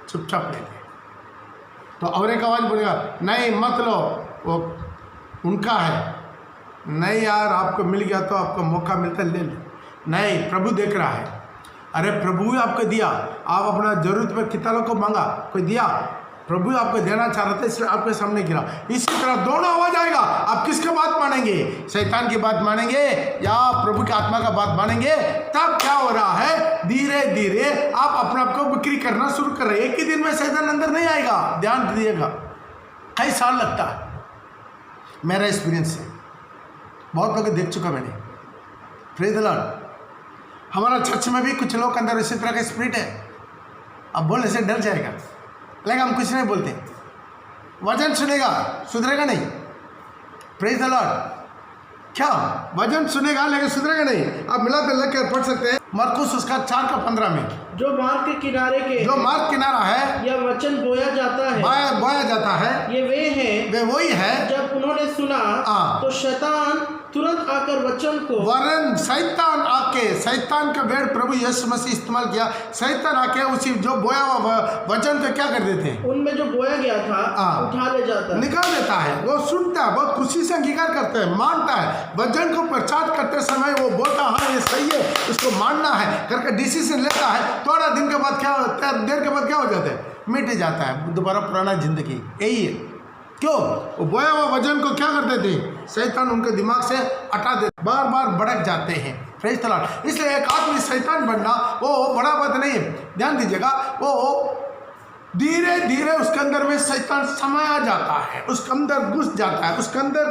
A: चुपचाप ले ले। तो और एक आवाज़ बोलेगा, नहीं मत लो, वो उनका है, नहीं यार आपको मिल गया तो आपको मौका मिलता ले ले, नहीं प्रभु देख रहा है, अरे प्रभु ही आपको दिया, आप अपना जरूरत पर किताबों को मांगा, कोई दिया, प्रभु आपको देना चाह रहे थे इसलिए आपके सामने गिरा। इसी तरह दोनों आवाज आएगा, आप किसका बात मानेंगे, शैतान की बात मानेंगे या प्रभु की आत्मा का बात मानेंगे। तब क्या हो रहा है, धीरे धीरे आप अपने आप को बिक्री करना शुरू कर रहे हैं। एक ही दिन में शैतान अंदर नहीं आएगा, ध्यान दीजिएगा, कई साल लगता है। मेरा एक्सपीरियंस है, बहुत लोग देख चुका मैंने। प्रेज़ द लॉर्ड, हमारा चर्च में भी कुछ लोग अंदर इसी तरह का स्पिरिट है, अब बोलने से डर जाएगा, लेकिन हम कुछ नहीं बोलते, वचन सुनेगा सुधरेगा नहीं। प्रेज़ द लॉर्ड, क्या वचन सुनेगा लेकिन सुधरेगा नहीं। आप मिला कर लग कर पढ़ सकते हैं मरकुस उसका 4:15 में, जो मार्ग के किनारे के, जो मार्ग किनारा है, यह वचन बोया जाता है, ये वे वही है। जब उन्होंने सुना तो शैतान
B: तुरंत आकर वचन को,
A: वरन शैतान आके, शैतान का वर्ड प्रभु यीशु मसीह इस्तेमाल किया। शैतान आके उसी जो बोया हुआ वचन को क्या कर देते हैं,
B: उनमें जो बोया गया था उठा ले जाता है,
A: निकाल देता है। वो सुनता है, बहुत खुशी से अंगीकार करता है, मानता है। वचन को प्रचार करते समय वो बोलता है हाँ ये सही है, इसको मानना है करके डिसीजन लेता है। थोड़ा दिन के बाद क्या होता है, देर के बाद क्या हो जाता है, मिट जाता है, दोबारा पुराना जिंदगी। यही है क्यों, वो बोया हुआ वचन को क्या करते थे, शैतान उनके दिमाग से हटा देते, बार बार भड़क जाते हैं। Praise the Lord. इसलिए एक आदमी शैतान बनना वो बड़ा बात नहीं है, ध्यान दीजिएगा। वो धीरे धीरे उसके अंदर में शैतान समाया जाता है, उसके अंदर घुस जाता है, उसके अंदर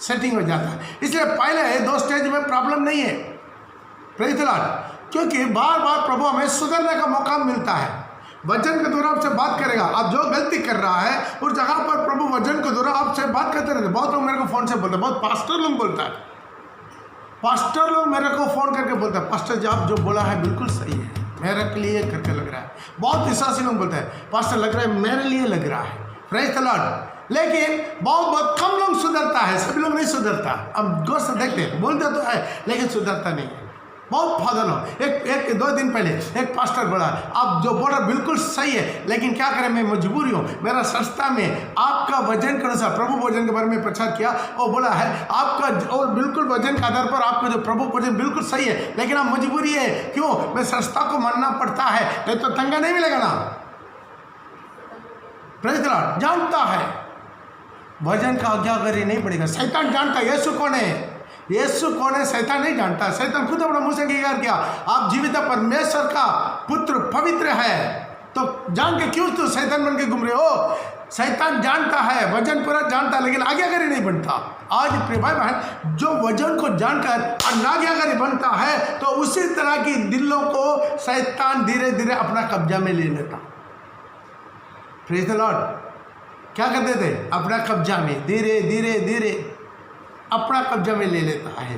A: सेटिंग हो जाता है। इसलिए पहले 2 स्टेज में प्रॉब्लम नहीं है। Praise the Lord. क्योंकि बार बार प्रभु हमें सुधरने का मौका मिलता है। वचन के द्वारा आपसे बात करेगा। आप जो गलती कर रहा है उस जगह पर प्रभु वचन के द्वारा आपसे बात करते रहते। बहुत लोग मेरे को फ़ोन से बोलते हैं, बहुत पास्टर लोग बोलता है, पास्टर लोग मेरे को फ़ोन करके बोलते हैं पास्टर जी आप जो बोला है बिल्कुल सही है, मेरे लिए करके लग रहा है। बहुत विश्वासी लोग बोलते हैं पास्टर लग रहा है मेरे लिए लग रहा है। Praise the Lord. लेकिन बहुत कम लोग सुधरता है, सभी लोग नहीं सुधरता। अब गौर से देखते हैं, बोलते तो है लेकिन सुधरता नहीं है। बहुत फादर हो। एक 2 दिन पहले एक पास्टर बोला आप जो बोल रहे बिल्कुल सही है, लेकिन क्या करें मैं मजबूरी हूँ, मेरा संस्था में आपका वचन के अनुसार प्रभु भोजन के बारे में प्रचार किया और बोला है आपका और बिल्कुल वचन के आधार पर आपका जो प्रभु भोजन बिल्कुल सही है, लेकिन आप मजबूरी है क्यों, मैं संस्था को मानना पड़ता है, नहीं तो तंगा नहीं मिलेगा ना। Praise the Lord. जानता है वचन का आज्ञाकारी नहीं पड़ेगा। शैतान जानता है यीशु कौन है, यीशु कौन है शैतान नहीं जानता। शैतान खुद अपना मुंह से अंगीकार किया आप जीवित परमेश्वर का पुत्र पवित्र है, तो जान के क्यों तो शैतान बन के घूम रहे हो। शैतान जानता है, वचन पूरा जानता है, लेकिन आज्ञाकारी नहीं बनता। आज प्रिय भाई बहन, जो वचन को जानकर अनाज्ञाकारी बनता है तो उसी तरह की दिलों को शैतान धीरे धीरे अपना कब्जा में ले लेता। Praise the Lord. क्या करते थे, अपना कब्जा में धीरे धीरे धीरे अपना कब्जा में ले लेता है।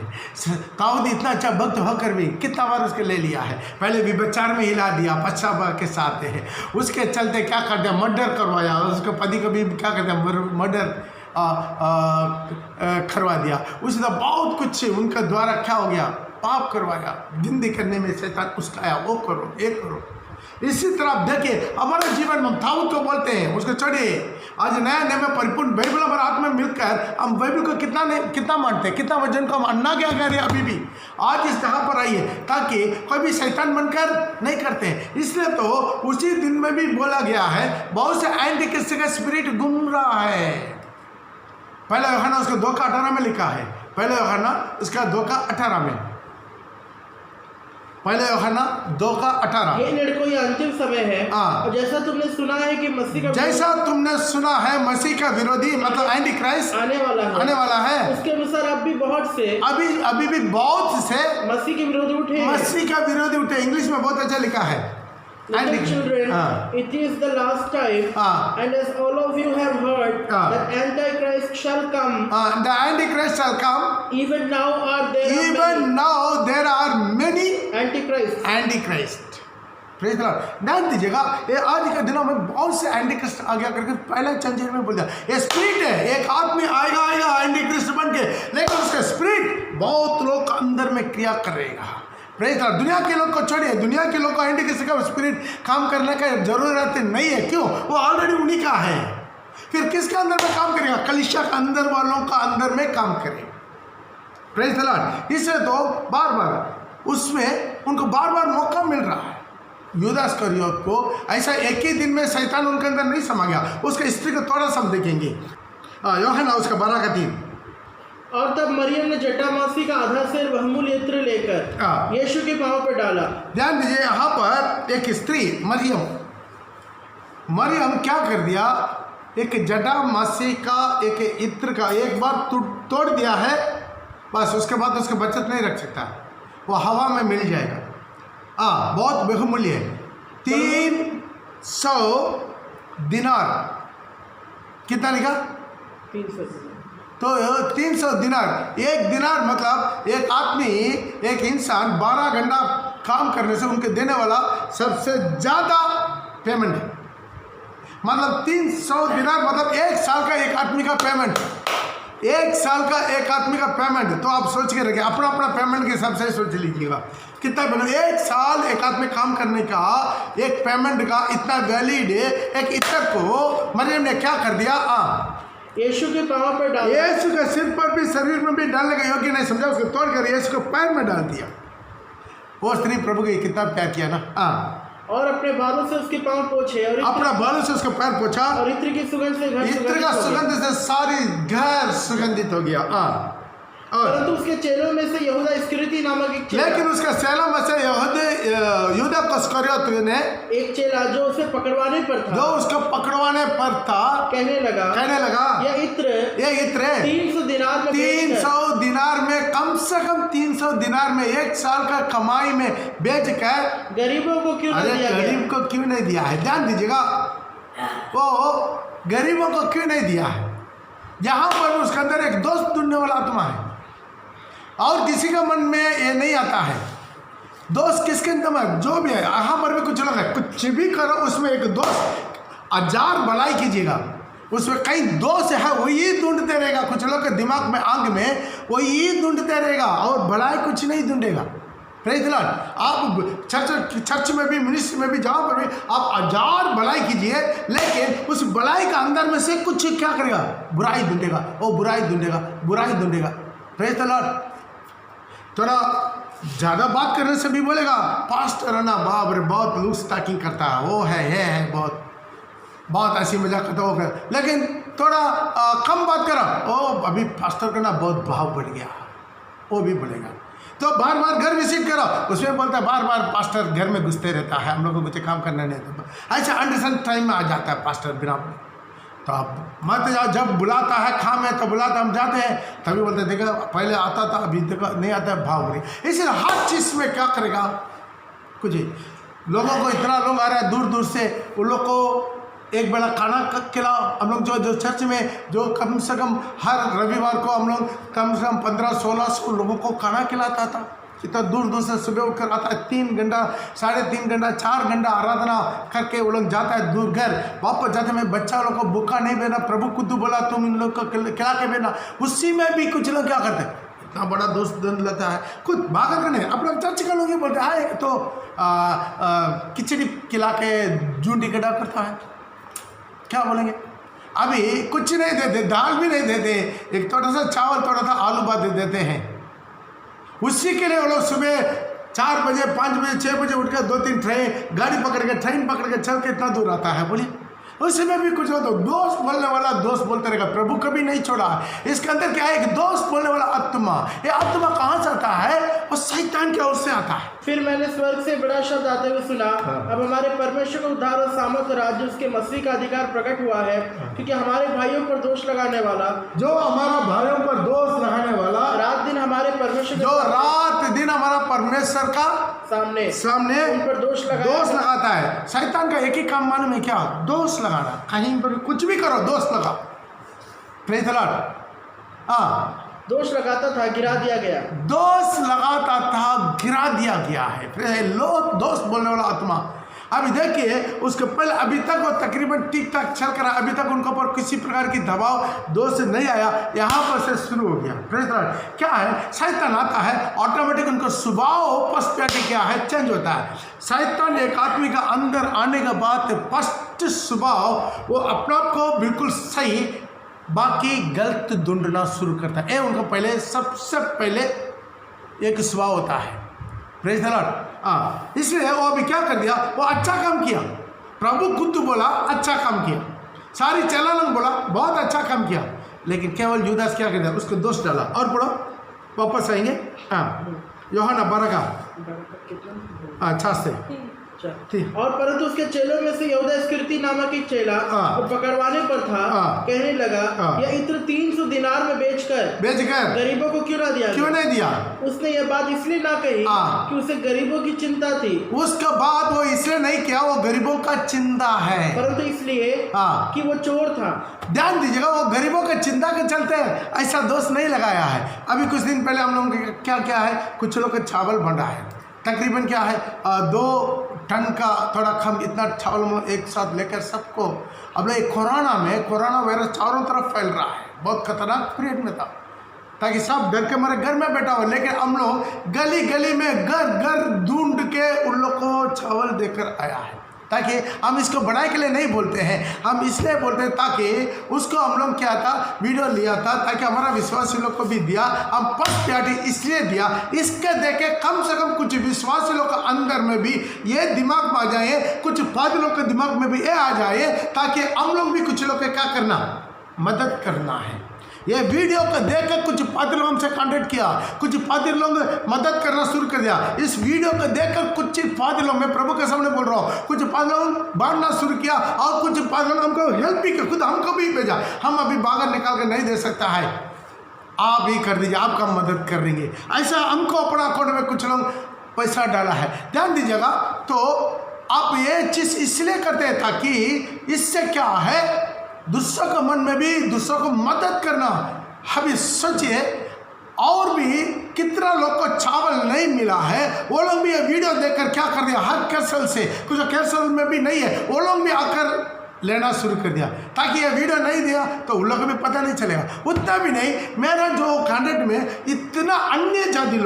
A: दाऊद इतना अच्छा भक्त होकर भी कितना बार उसके ले लिया है। पहले व्यभिचार में हिला दिया, पश्चाताप के साथ है, उसके चलते क्या कर दिया, मर्डर करवाया, उसके पति को भी क्या करते हैं मर्डर करवा दिया। उसी तरह बहुत कुछ उनके द्वारा क्या हो गया, पाप करवाया, जिंदगी करने में शैतान उस्काया, वो करो ये करो। इसी तरह आप देखिए हमारे जीवन में दाऊद को बोलते हैं उसको चढ़े। आज नया नया में परिपूर्ण बाइबल हमारे हाथ में मिलकर हम बाइबल को कितना मानते हैं, कितना वचन को हम अन्ना क्या कह रहे हैं। अभी भी आज इस जगह पर आइए ताकि कोई भी शैतान बनकर नहीं करते हैं। इसलिए तो उसी दिन में भी बोला गया है बहुत से एंटी क्रिस्ट का स्पिरिट घूम रहा है। पहला यूहन्ना उसका 2:18 में लिखा है, पहला यूहन्ना उसका 2:18 में, पहले यूहन्ना 2:18।
B: ये लड़कों ये अंतिम समय है और जैसा तुमने सुना है कि मसीह का विरोधी मतलब एंटी क्राइस्ट आने वाला है, उसके अनुसार अब भी बहुत से अभी भी बहुत से मसीह के विरोधी उठे। इंग्लिश में बहुत अच्छा लिखा है Little children, it is the last time, and as all of you have heard, that Antichrist shall come.
A: The Antichrist shall come.
B: Even now there are many
A: Antichrist. Praise the Lord. ध्यान दीजिएगा ये आज के दिनों में बहुत से एंटीक्रिस्ट आ गया करके पहले चंचल में बोल दिया। ये स्पिरिट है, एक आदमी आएगा एंटीक्रिस्ट बन के, लेकिन उसका स्पिरिट बहुत लोग का अंदर में क्रिया करेगा। Praise the Lord. दुनिया के लोग को छोड़िए, दुनिया के लोग को एंटीक्रिस्ट का स्पिरिट काम करने का जरूरत नहीं है। क्यों, वो ऑलरेडी उन्हीं का है। फिर किसके अंदर में काम करेगा, कलीसिया के अंदर वालों का अंदर में काम करेगा। Praise the Lord. इसलिए तो बार बार उसमें उनको बार बार मौका मिल रहा है। यूदास इस्करियोत को ऐसा एक ही दिन में शैतान उनके अंदर नहीं समा गया। उसके हिस्ट्री को थोड़ा सा हम देखेंगे। यूहन्ना उसका 12:3।
B: और तब मरियम ने जटामासी का आधा सेर बहुमूल्य इत्र लेकर यीशु के पांव पर डाला।
A: ध्यान दीजिए यहाँ पर एक स्त्री मरियम क्या कर दिया, एक जटामासी का एक इत्र का एक बार तोड़ दिया है, बस उसके बाद उसके बचत नहीं रख सकता, वो हवा में मिल जाएगा। बहुत बहुमूल्य है। 300 दिनार। कितना लिखा,
B: 300।
A: तो 300 दिनार, एक दिनार मतलब एक आदमी एक इंसान 12 घंटा काम करने से उनके देने वाला सबसे ज़्यादा पेमेंट है। मतलब 300 दिनार मतलब 1 साल का एक आदमी का पेमेंट। एक साल का एक आदमी का पेमेंट, तो आप सोच के रखिए, अपना अपना पेमेंट के हिसाब से सोच लीजिएगा कितना पेमेंट। एक साल एक आदमी काम करने का एक पेमेंट का इतना वैलिड है। एक इतर को मरियम ने क्या कर दिया,
B: यीशु के पांव पर डाल,
A: यीशु के सिर पर भी शरीर में भी डालने का योग्य नहीं समझा, उसको तोड़ कर यीशु को पैर में डाल दिया। वो स्त्री प्रभु के कितना प्यार किया ना।
B: और अपने बालों से उसके पांव पोंछे, और
A: अपना बालों से उसका पैर पोंछा,
B: और इत्र की सुगंध से घर
A: इत्र का सुगंध से सारी घर सुगंधित हो गया।
B: परंतु उसके चेलों में से यहूदा इस्करियोती नामक एक चेला,
A: लेकिन उसका चेला में से यहूदा इस्करियोत ने एक
B: चेला जो उसे पकड़वाने पर था,
A: जो उसको पकड़वाने पर था,
B: कहने लगा यह इत्र 300 दिनार में
A: 300 दिनार में, कम से कम 300 दिनार में, एक साल का कमाई में बेच कर
B: गरीबों को क्यों नहीं दिया?
A: गरीब को क्यों नहीं दिया है? ध्यान दीजिएगा, वो गरीबों को क्यों नहीं दिया है? यहाँ पर उसके अंदर एक दोस्त ढूंढने वाला आत्मा है, और किसी का मन में ये नहीं आता है दोस्त किसके अंदर, जो भी है। यहाँ पर भी कुछ लोग है, कुछ भी करो उसमें एक दोस्त, 1000 भलाई कीजिएगा, उसमें कई दोस्त है, वही ढूंढते रहेगा। कुछ लोग के दिमाग में, आंख में वही ढूंढते रहेगा, और भलाई कुछ नहीं ढूंढेगा। Praise the Lord. आप चर्च में भी, मिनिस्ट्री में भी, जहाँ पर भी आप 1000 भलाई कीजिए, लेकिन उस भलाई का अंदर में से कुछ क्या करेगा, बुराई ढूंढेगा, वो बुराई ढूंढेगा। Praise the Lord. थोड़ा ज़्यादा बात करने से भी बोलेगा पास्टर है ना, बाप रे बहुत लूज टॉकिंग करता है, वो है बहुत ऐसी मजाक करता होगा। लेकिन थोड़ा कम बात करो, ओ अभी पास्टर का ना बहुत भाव बढ़ गया, वो भी बोलेगा। तो बार बार घर विजिट करो, उसमें बोलता है बार बार पास्टर घर में घुसते रहता है, हम लोगों को कुछ काम करने नहीं देता। ऐसा अंडरस्टैंड टाइम में आ जाता है पास्टर बिना, तो आप मत जाओ, जब बुलाता है काम है तो बुलाता, हम जाते हैं तभी बोलते हैं देखा पहले आता था अभी देखो नहीं आता है, भाव रही। इसलिए हर चीज़ में क्या करेगा, कुछ लोगों को, इतना लोग आ रहा है दूर दूर से, उन लोग को एक बेला खाना खिलाओ। हम लोग जो चर्च में जो कम से कम हर रविवार को हम लोग कम से कम 1500-1600 लोगों को खाना खिलाता था। इतना दूर दूर से सुबह उठकर आता है, 3 घंटा 3.5 घंटा 4 घंटा आराधना करके वो लोग जाता है दूर घर, वापस जाते में बच्चा लोग को भूखा नहीं देना, प्रभु खुद बोला तुम इन लोग को खिला के देना। उसी में भी कुछ लोग क्या करते हैं, इतना बड़ा दोस्त दंड लेता है, खुद भागा कर नहीं, अपना चर्च का लोग ही बोलते हैं तो खिचड़ी खिला के जून टिकटा करता है, क्या बोलेंगे। अभी कुछ नहीं देते, दाल भी नहीं देते, एक थोड़ा सा चावल थोड़ा सा आलू भात दे देते हैं। उसी के लिए वो लोग सुबह 4 बजे 5 बजे 6 बजे उठकर 2-3 ट्रेन गाड़ी पकड़ के, ट्रेन पकड़ के चल के इतना दूर आता है। बोलिए उसमें भी कुछ हो तो दोस्त बोलने वाला दोस्त बोलते रहेगा, प्रभु कभी नहीं छोड़ा। इसके अंदर क्या है, एक दोस्त बोलने वाला आत्मा। ये आत्मा कहाँ से आता है, और शैतान की ओर से आता है।
B: फिर मैंने स्वर्ग से बड़ा शब्द आते हुए सुना, अब हमारे परमेश्वर का उद्धार और सामर्थ राज्य उसके मसीह का अधिकार प्रकट हुआ है, क्योंकि हमारे भाइयों पर दोष लगाने वाला,
A: जो हमारा भाइयों पर दोष लगाने वाला,
B: रात दिन हमारे परमेश्वर,
A: जो रात दिन हमारा परमेश्वर का सामने
B: उन पर दोष
A: लगाता है। शैतान का एक ही काम मालूम है क्या, दोष लगाना। कहीं पर कुछ भी करो दोष लगा। Praise the Lord.
B: दोष लगाता था, गिरा दिया गया।
A: दोष लगाता था, गिरा दिया गया है। लोग दोस्त बोलने वाला आत्मा। अभी देखिए उसके पहले अभी तक वो तकरीबन ठीक ठाक चल कर, अभी तक उनके ऊपर किसी प्रकार की दबाव दोष नहीं आया, यहाँ पर से शुरू हो गया। Praise the Lord. क्या है, शैतान आता है, ऑटोमेटिक उनको स्वभाव पर्सपेक्टिव क्या है, चेंज होता है। शैतान एक आदमी का अंदर आने के बाद फर्स्ट स्वभाव वो अपने आप को बिल्कुल सही, बाकी गलत ढूंढना शुरू करता है। उनका पहले सबसे पहले एक स्वभाव होता है। Praise the Lord. इसलिए वो अभी क्या कर दिया, वो अच्छा काम किया, प्रभु खुद बोला अच्छा काम किया, सारी चेला लोग बोला बहुत अच्छा काम किया, लेकिन केवल यूदास क्या कर दिया, उसको दोष डाला। और पढ़ो, वापस आएंगे यूहन्ना 12 का 6 से।
B: और परंतु उसके चेलों में से यहूदा इस्करियोती नामक एक चेला वो पकड़वाने पर था, कहने लगा यह इत्र 300 दिनार में बेचकर गरीबों को क्यों नहीं दिया। उसने यह बात इसलिए ना कही कि उसे गरीबों की चिंता थी।
A: उसका बात वो इसलिए नहीं किया, वो गरीबों का चिंता है,
B: परंतु इसलिए कि वो चोर था।
A: ध्यान दीजिएगा, वो गरीबों के चिंता के चलते ऐसा दोष नहीं लगाया है। अभी कुछ दिन पहले हम लोग क्या है, कुछ लोग का चावल बंटा है, तकरीबन क्या है 2 टन का थोड़ा कम इतना चावल एक साथ लेकर सबको, अब कोरोना वायरस चारों तरफ फैल रहा है, बहुत खतरनाक पीरियड में था, ताकि सब डर के मारे घर में बैठा हुआ, लेकिन हम लोग गली गली में घर घर ढूंढ के उन लोग को चावल देकर आया है। ताकि हम इसको बढ़ाई के लिए नहीं बोलते हैं, हम इसलिए बोलते हैं ताकि उसको हम लोग क्या था वीडियो लिया था, ताकि हमारा विश्वासी लोग को भी दिया, हम फर्स्ट प्रायोरिटी इसलिए दिया, इसके देखे कम से कम कुछ विश्वासी लोग के अंदर में भी ये दिमाग में आ जाए, कुछ फादर लोग के दिमाग में भी ये आ जाए, ताकि हम लोग भी कुछ लोग के क्या करना, मदद करना है। ये वीडियो को देखकर कुछ पादरी लोगों से कांटेक्ट किया, कुछ पादरी लोग मदद करना शुरू कर दिया। इस वीडियो को देखकर कुछ पादरी लोग, मैं प्रभु के सामने बोल रहा हूँ, कुछ पादरी लोग बांटना शुरू किया और कुछ पादरी लोग हमको हेल्प भी किया, खुद हमको भी भेजा। हम अभी बाहर निकाल कर नहीं दे सकता है, आप ही कर दीजिए, आपका मदद कर देंगे। ऐसा हमको अपना अकाउंट में कुछ लोग पैसा डाला है, ध्यान दीजिएगा। तो आप ये चीज़ इसलिए करते हैं ताकि इससे क्या है, दूसरों के मन में भी दूसरों को मदद करना। अभी सोचिए, और भी कितना लोग को चावल नहीं मिला है, वो लोग भी ये वीडियो देखकर क्या कर दिया, हर कैसल से, कुछ कैसल में भी नहीं है, वो लोग भी आकर लेना शुरू कर दिया, ताकि ये वीडियो नहीं दिया तो उन लोगों को भी पता नहीं चलेगा। उतना भी नहीं, मेरा जो कांटेक्ट में इतना अन्य जाति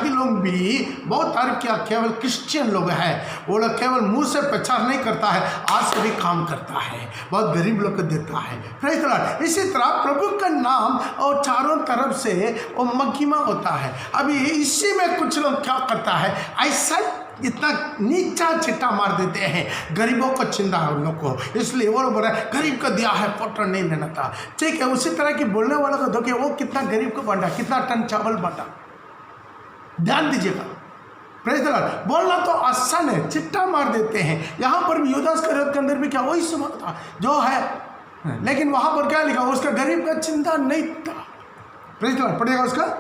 A: लोग भी बहुत तारीफ किया, केवल क्रिश्चियन लोग हैं, वो लोग केवल मुंह से प्रचार नहीं करता है, आज से भी काम करता है, बहुत गरीब लोग को देता है। Praise the Lord. इसी तरह प्रभु का नाम और चारों तरफ से वो महिमा होता है। अभी इसी में कुछ लोग क्या करता है, ऐसा इतना नीचा चिट्टा मार देते हैं, गरीबों को चिंता है उन लोग को, इसलिए वो लोग बोल रहे गरीब को दिया है, पोटर नहीं देना था। ठीक है, उसी तरह की बोलने वालों को देखिए, वो कितना गरीब को बांटा, कितना टन चावल बांटा, ध्यान दीजिएगा। Praise the Lord. बोलना तो आसान है, चिट्टा मार देते हैं। यहाँ पर भी यूदास के अंदर भी क्या वही सुबह था जो है, लेकिन वहाँ पर क्या लिखा, उसका गरीब का चिंता नहीं था। Praise the Lord. पढ़िएगा उसका,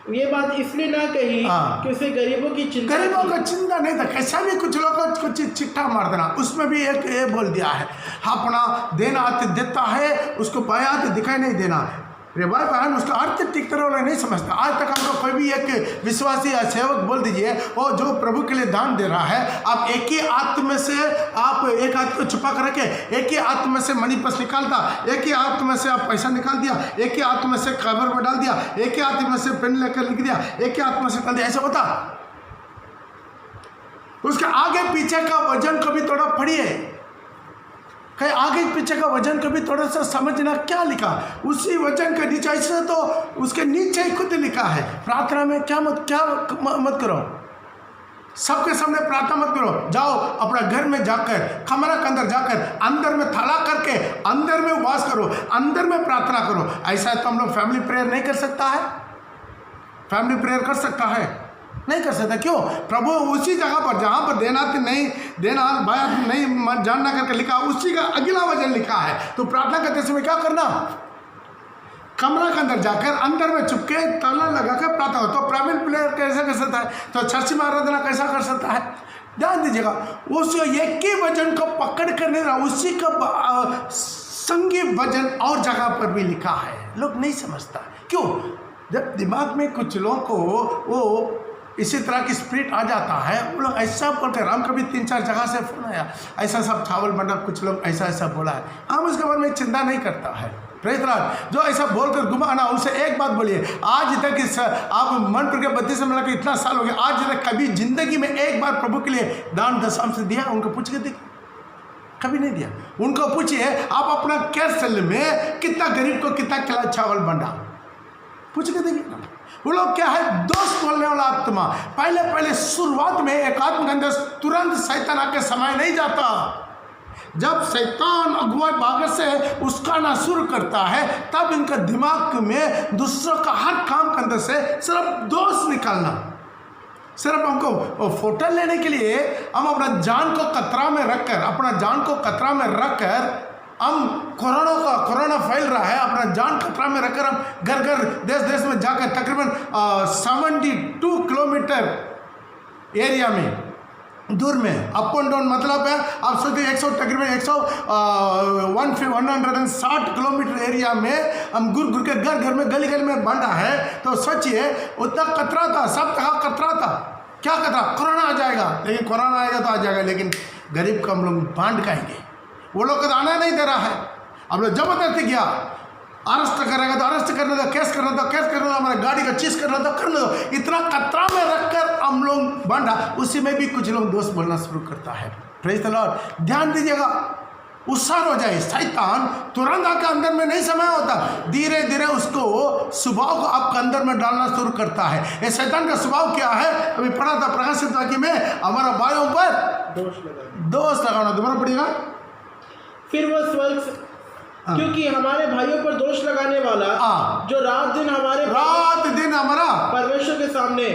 B: ये बात इसलिए ना कही कि उसे गरीबों की चिंता,
A: गरीबों का चिंता नहीं था। कैसा भी कुछ लोग को कुछ चिट्ठा मार देना, उसमें भी एक ये बोल दिया है, अपना देना देता है, उसको पाया दिखाई नहीं देना। रे भाई बहन, उसका अर्थ ठीक तरह वाला नहीं समझता। आज तक हमको कोई भी एक विश्वासी या सेवक बोल दीजिए, और जो प्रभु के लिए दान दे रहा है, आप एक ही हाथ में से आप एक हाथ को छुपा कर रखे, एक ही हाथ में से मनी पर्स निकालता, एक ही हाथ में से आप पैसा निकाल दिया, एक ही हाथ में से कवर में डाल दिया, एक ही हाथ में से पेन लेकर लिख दिया, एक ही हाथ में से डाल दिया, ऐसा होता। उसके आगे पीछे का वजन को भी थोड़ा पढ़िए, कहीं आगे पीछे का वजन को भी थोड़ा सा समझना, क्या लिखा उसी वजन के नीचे, ऐसे तो उसके नीचे ही खुद लिखा है, प्रार्थना में क्या मत करो, सबके सामने प्रार्थना मत करो, जाओ अपना घर में जाकर, कमरा के अंदर जाकर, अंदर में थाला करके अंदर में उपवास करो, अंदर में प्रार्थना करो। ऐसा तो हम लोग फैमिली प्रेयर नहीं कर सकता है, फैमिली प्रेयर कर सकता है, नहीं कर सकता। क्यों? प्रभु उसी जगह पर जहाँ पर देना नहीं देना भाया नहीं जानना करके लिखा, उसी का अगला वजन लिखा है। तो प्रार्थना करते समय क्या करना, कमरा के अंदर जाकर अंदर में चुपके ताला लगाकर प्रार्थना हो। तो प्राइवेट प्लेयर कैसे कर सकता है, तो चर्च में आराधना कैसा कर सकता है? ध्यान दीजिएगा, उस एक ही वजन को पकड़ कर नहीं रहा, उसी का संगी वजन और जगह पर भी लिखा है, लोग नहीं समझता। क्यों? जब दिमाग में कुछ लोगों को वो इसी तरह की स्पिरिट आ जाता है, वो लोग ऐसा बोलते हैं। राम कभी 3-4 जगह से फोन आया, ऐसा सब चावल बंटा, कुछ लोग ऐसा बोला है, हम उसके बारे में चिंता नहीं करता है। Praise the Lord. जो ऐसा बोलकर घुमाना, उनसे एक बात बोलिए, आज तक इस आप मन पर के 32 से मिला के इतना साल हो गया, आज तक कभी जिंदगी में एक बार प्रभु के लिए दान दशांश दिया? उनको पूछ के देखिए, कभी नहीं दिया। उनको पूछिए, आप अपना कैसल में कितना गरीब को कितना किला चावल बंटा, पूछ के देखिए। वो लोग क्या है, दोस्त बोलने वाला आत्मा। पहले शुरुआत में एक आत्मा के अंदर तुरंत शैतान आके समय नहीं जाता। जब शैतान अगुवाई भाग से उसका ना शुरू करता है, तब इनका दिमाग में दूसरों का हर काम के अंदर से सिर्फ दोस्त निकालना, सिर्फ हमको फोटो लेने के लिए हम अपना जान को खतरा में रखकर हम कोरोना फैल रहा है, अपना जान खतरा में रखकर हम घर देश में जाकर तकरीबन 72 किलोमीटर एरिया में दूर में अप एंड डाउन, मतलब है आप सोचिए तकरीबन 160 किलोमीटर एरिया में हम घुर के घर में गली में बांधा है। तो सोचिए उतना खतरा था, सब जगह खतरा था। क्या कहता, कोरोना आ जाएगा, लेकिन कोरोना आएगा तो आ जाएगा, लेकिन गरीब को हम लोग बांट खाएंगे। वो लोग को आना नहीं दे रहा है। अब लोग जबरदस्ती किया, अरेस्ट करेगा तो अरेस्ट करने दो, केस करने दो, केस करने दो, हमारे गाड़ी का चीज करने दो, करने दो। इतना खतरा में रखकर हम लोग बांटा, उसी में भी कुछ लोग दोस्त बोलना शुरू करता है। Praise the Lord. ध्यान दीजिएगा, उत्साह हो जाए। शैतान तुरंत आकर अंदर में नहीं समय होता, धीरे धीरे उसको स्वभाव को आपके अंदर में डालना शुरू करता है। ये शैतान का स्वभाव क्या है? अभी पढ़ा था प्रकाशित वाक्य में, हमारा भाइयों पर दोष लगाना। दोबारा पढ़िएगा।
B: फिर वह स्वर्ग, क्योंकि हमारे भाइयों पर दोष लगाने वाला जो रात दिन हमारा परमेश्वर के सामने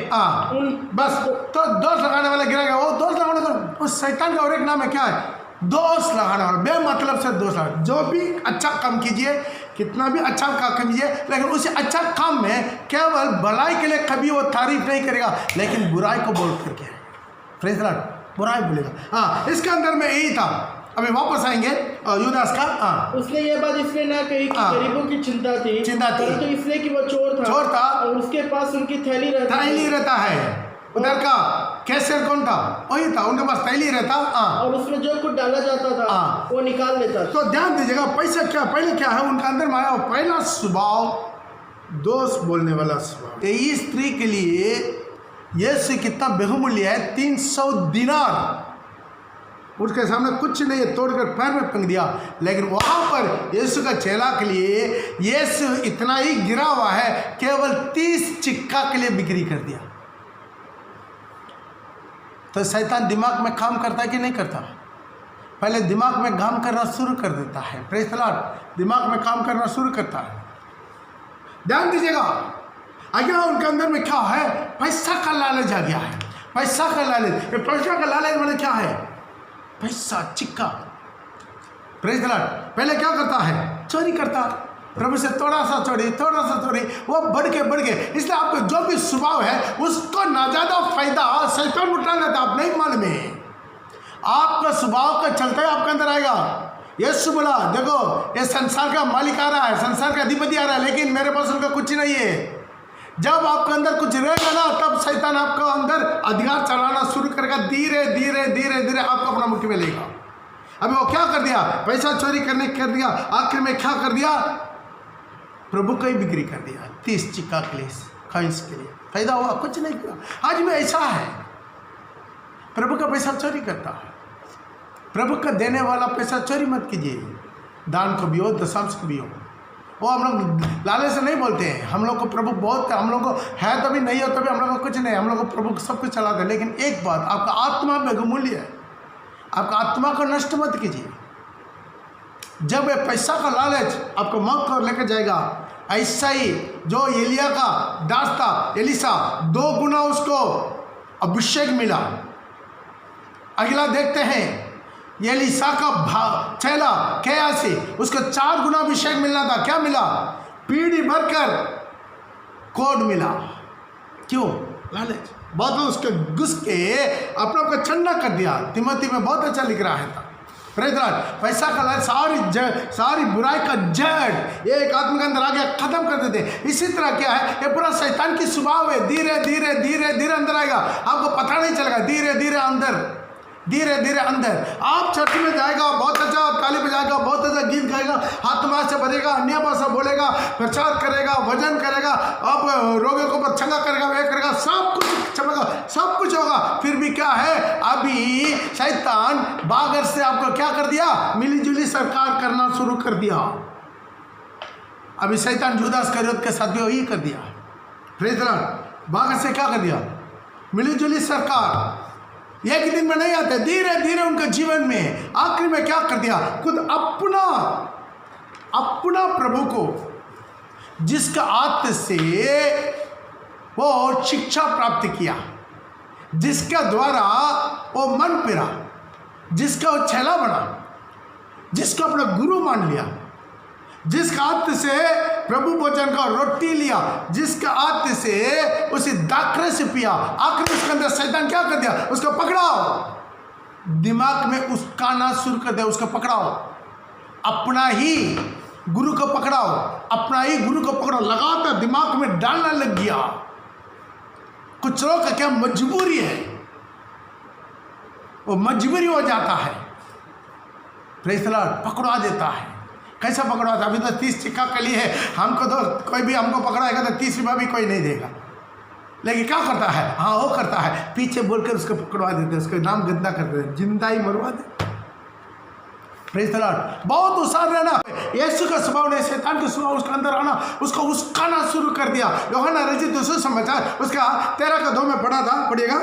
A: बस तो दोष लगाने वाला गिरा गया। वो दोष लगाने का उस शैतान का और एक नाम है, क्या है? दोष लगाने वाला। बेमतलब से दोष लगा। जो भी अच्छा काम कीजिए, कितना भी अच्छा काम कीजिए, लेकिन उस अच्छा काम में केवल भलाई के लिए कभी वो तारीफ नहीं करेगा, लेकिन बुराई को बोल करके, प्रेज़ द लॉर्ड, बुराई बोलेगा। इसके अंदर में यही था। अभी वापस आएंगे यूदास का।
B: उसने ये बात इसलिए ना कही कि गरीबों की चिंता थी, परंतु इसलिए कि वो चोर था और उसके पास उनकी थैली
A: रहता है। उधर का कैशियर कौन था? वही था, उनके पास थैली रहता
B: और उसमें जो कुछ डाला जाता था वो निकाल लेता।
A: तो ध्यान दीजिएगा, पैसा क्या पहले क्या है उनका अंदर में आया? पहला स्वभाव दोष बोलने वाला स्वभाव। यही स्त्री के लिए यीशु कितना बहुमूल्य है, 300 दिनार उसके सामने कुछ नहीं है, तोड़कर पैर में फेंक दिया। लेकिन वहां पर यीशु का चेला के लिए यीशु इतना ही गिरा हुआ है, केवल 30 चिक्का के लिए बिक्री कर दिया। तो शैतान दिमाग में काम करता है कि नहीं करता? पहले दिमाग में काम करना शुरू कर देता है। Praise the Lord. दिमाग में काम करना शुरू करता है। ध्यान दीजिएगा, आगे उनके अंदर में क्या है? पैसा का लालच आ गया है। पैसा का लालच। पैसा का लालच मतलब क्या है? पैसा, चिक्का। Praise the Lord. पहले क्या करता है? चोरी करता, प्रभु से थोड़ा सा चोरी, वो बढ़ के। इसलिए आपको जो भी स्वभाव है उसको ना ज्यादा फायदा शैतान उठा लेता, आप नहीं मालूम है। आपका स्वभाव का चलता है आपके अंदर आएगा। यीशु बोला, देखो ये संसार का मालिक आ रहा है, संसार का अधिपति आ रहा है, लेकिन मेरे पास उनका कुछ नहीं है। जब आपके अंदर कुछ रहेगा ना, तब शैतान आपको अंदर अधिकार चलाना शुरू करेगा। धीरे धीरे आपको अपना मुट्ठी में लेगा। अभी वो क्या कर दिया? पैसा चोरी करने कर दिया, आखिर में क्या कर दिया? प्रभु का ही बिक्री कर दिया 30 चिक्का के लिए, कॉइंस के लिए। फायदा हुआ? कुछ नहीं किया। आज में ऐसा है, प्रभु का पैसा चोरी करता है। प्रभु का देने वाला पैसा चोरी मत कीजिए। दान को भी हो, दशांश को भी हो। वो हम लोग लालच से नहीं बोलते हैं। हम लोग को प्रभु बहुत, हम लोग को है तो भी, नहीं हो तो भी हम लोग को कुछ नहीं, हम लोग को प्रभु सब कुछ चला दे। लेकिन एक बात, आपका आत्मा बहुमूल्य है। आपका आत्मा को नष्ट मत कीजिए। जब ये पैसा का लालच आपको मौत को लेकर जाएगा, ऐसा ही जो एलिया का दास था, एलिसा, 2 गुना उसको अभिषेक मिला। अगला देखते हैं, एलिसा का चेला गेहाजी, उसको 4 गुना अभिषेक मिलना था। क्या मिला? पीढ़ी भरकर कोड मिला। क्यों? लालच। बहुत उसके घुस के अपना को ठंडा कर दिया। तिमोथी में बहुत अच्छा लिख रहा है। Praise the Lord. पैसा का लालच सारी बुराई का जड़ एक आदमी के अंदर आ गया, खत्म कर देते। इसी तरह क्या है, ये पूरा शैतान की स्वभाव है। धीरे धीरे अंदर आएगा, आपको पता नहीं चलेगा। धीरे धीरे अंदर आप चर्च में जाएगा, बहुत अच्छा ताली बजाएगा, बहुत अच्छा गीत गाएगा, आत्मा से भरेगा, अन्य भाषा बोलेगा, प्रचार करेगा, भजन करेगा, अब रोगियों को पर चंगा करेगा, वे करेगा, सब कुछ चलेगा, सब कुछ होगा। फिर भी क्या है? अभी शैतान बागर से आपको क्या कर दिया? मिलीजुली सरकार करना शुरू कर दिया। अभी शैतान जुदास इस्करियोत के साथ भी वही कर दिया। Praise the Lord. बागर से क्या कर दिया? मिलीजुली सरकार। एक दिन में नहीं आते, धीरे धीरे उनके जीवन में आखिर में क्या कर दिया? खुद अपना प्रभु को, जिसका आत्मा से वो शिक्षा प्राप्त किया, जिसका द्वारा वो मन फिरा, जिसका वो चेला बना, जिसका अपना गुरु मान लिया, जिसका आत्मा से प्रभु भोजन का रोटी लिया, जिसका आत्मा से उसी दाखरे से पिया, आखिर उसके अंदर शैतान क्या कर दिया? उसको पकड़ाओ, दिमाग में उसका ना शुरू कर दिया। उसको पकड़ाओ, अपना ही गुरु को पकड़ाओ, लगातार दिमाग में डालना लग गया। कुछ लोग का क्या मजबूरी है, वो मजबूरी हो जाता है, प्रेज़ द लॉर्ड, पकड़वा देता है। कैसा पकड़वाता? अभी तो 30 सिक्का कली है, हमको तो कोई भी हमको पकड़ाएगा तो 30 रुपया भी कोई नहीं देगा। लेकिन क्या करता है? हाँ, वो करता है, पीछे बोलकर उसको पकड़वा देते हैं, उसका नाम गंदा कर देते हैं, जिंदा ही मरवा देते। Praise the Lord. बहुत होशियार रहना। यीशु का स्वभाव नहीं, शैतान का स्वभाव उसके अंदर आना, उसको उसकाना शुरू कर दिया। यूहन्ना रचित सुसमाचार उसका 13:2 में पढ़ा था, पढ़िएगा।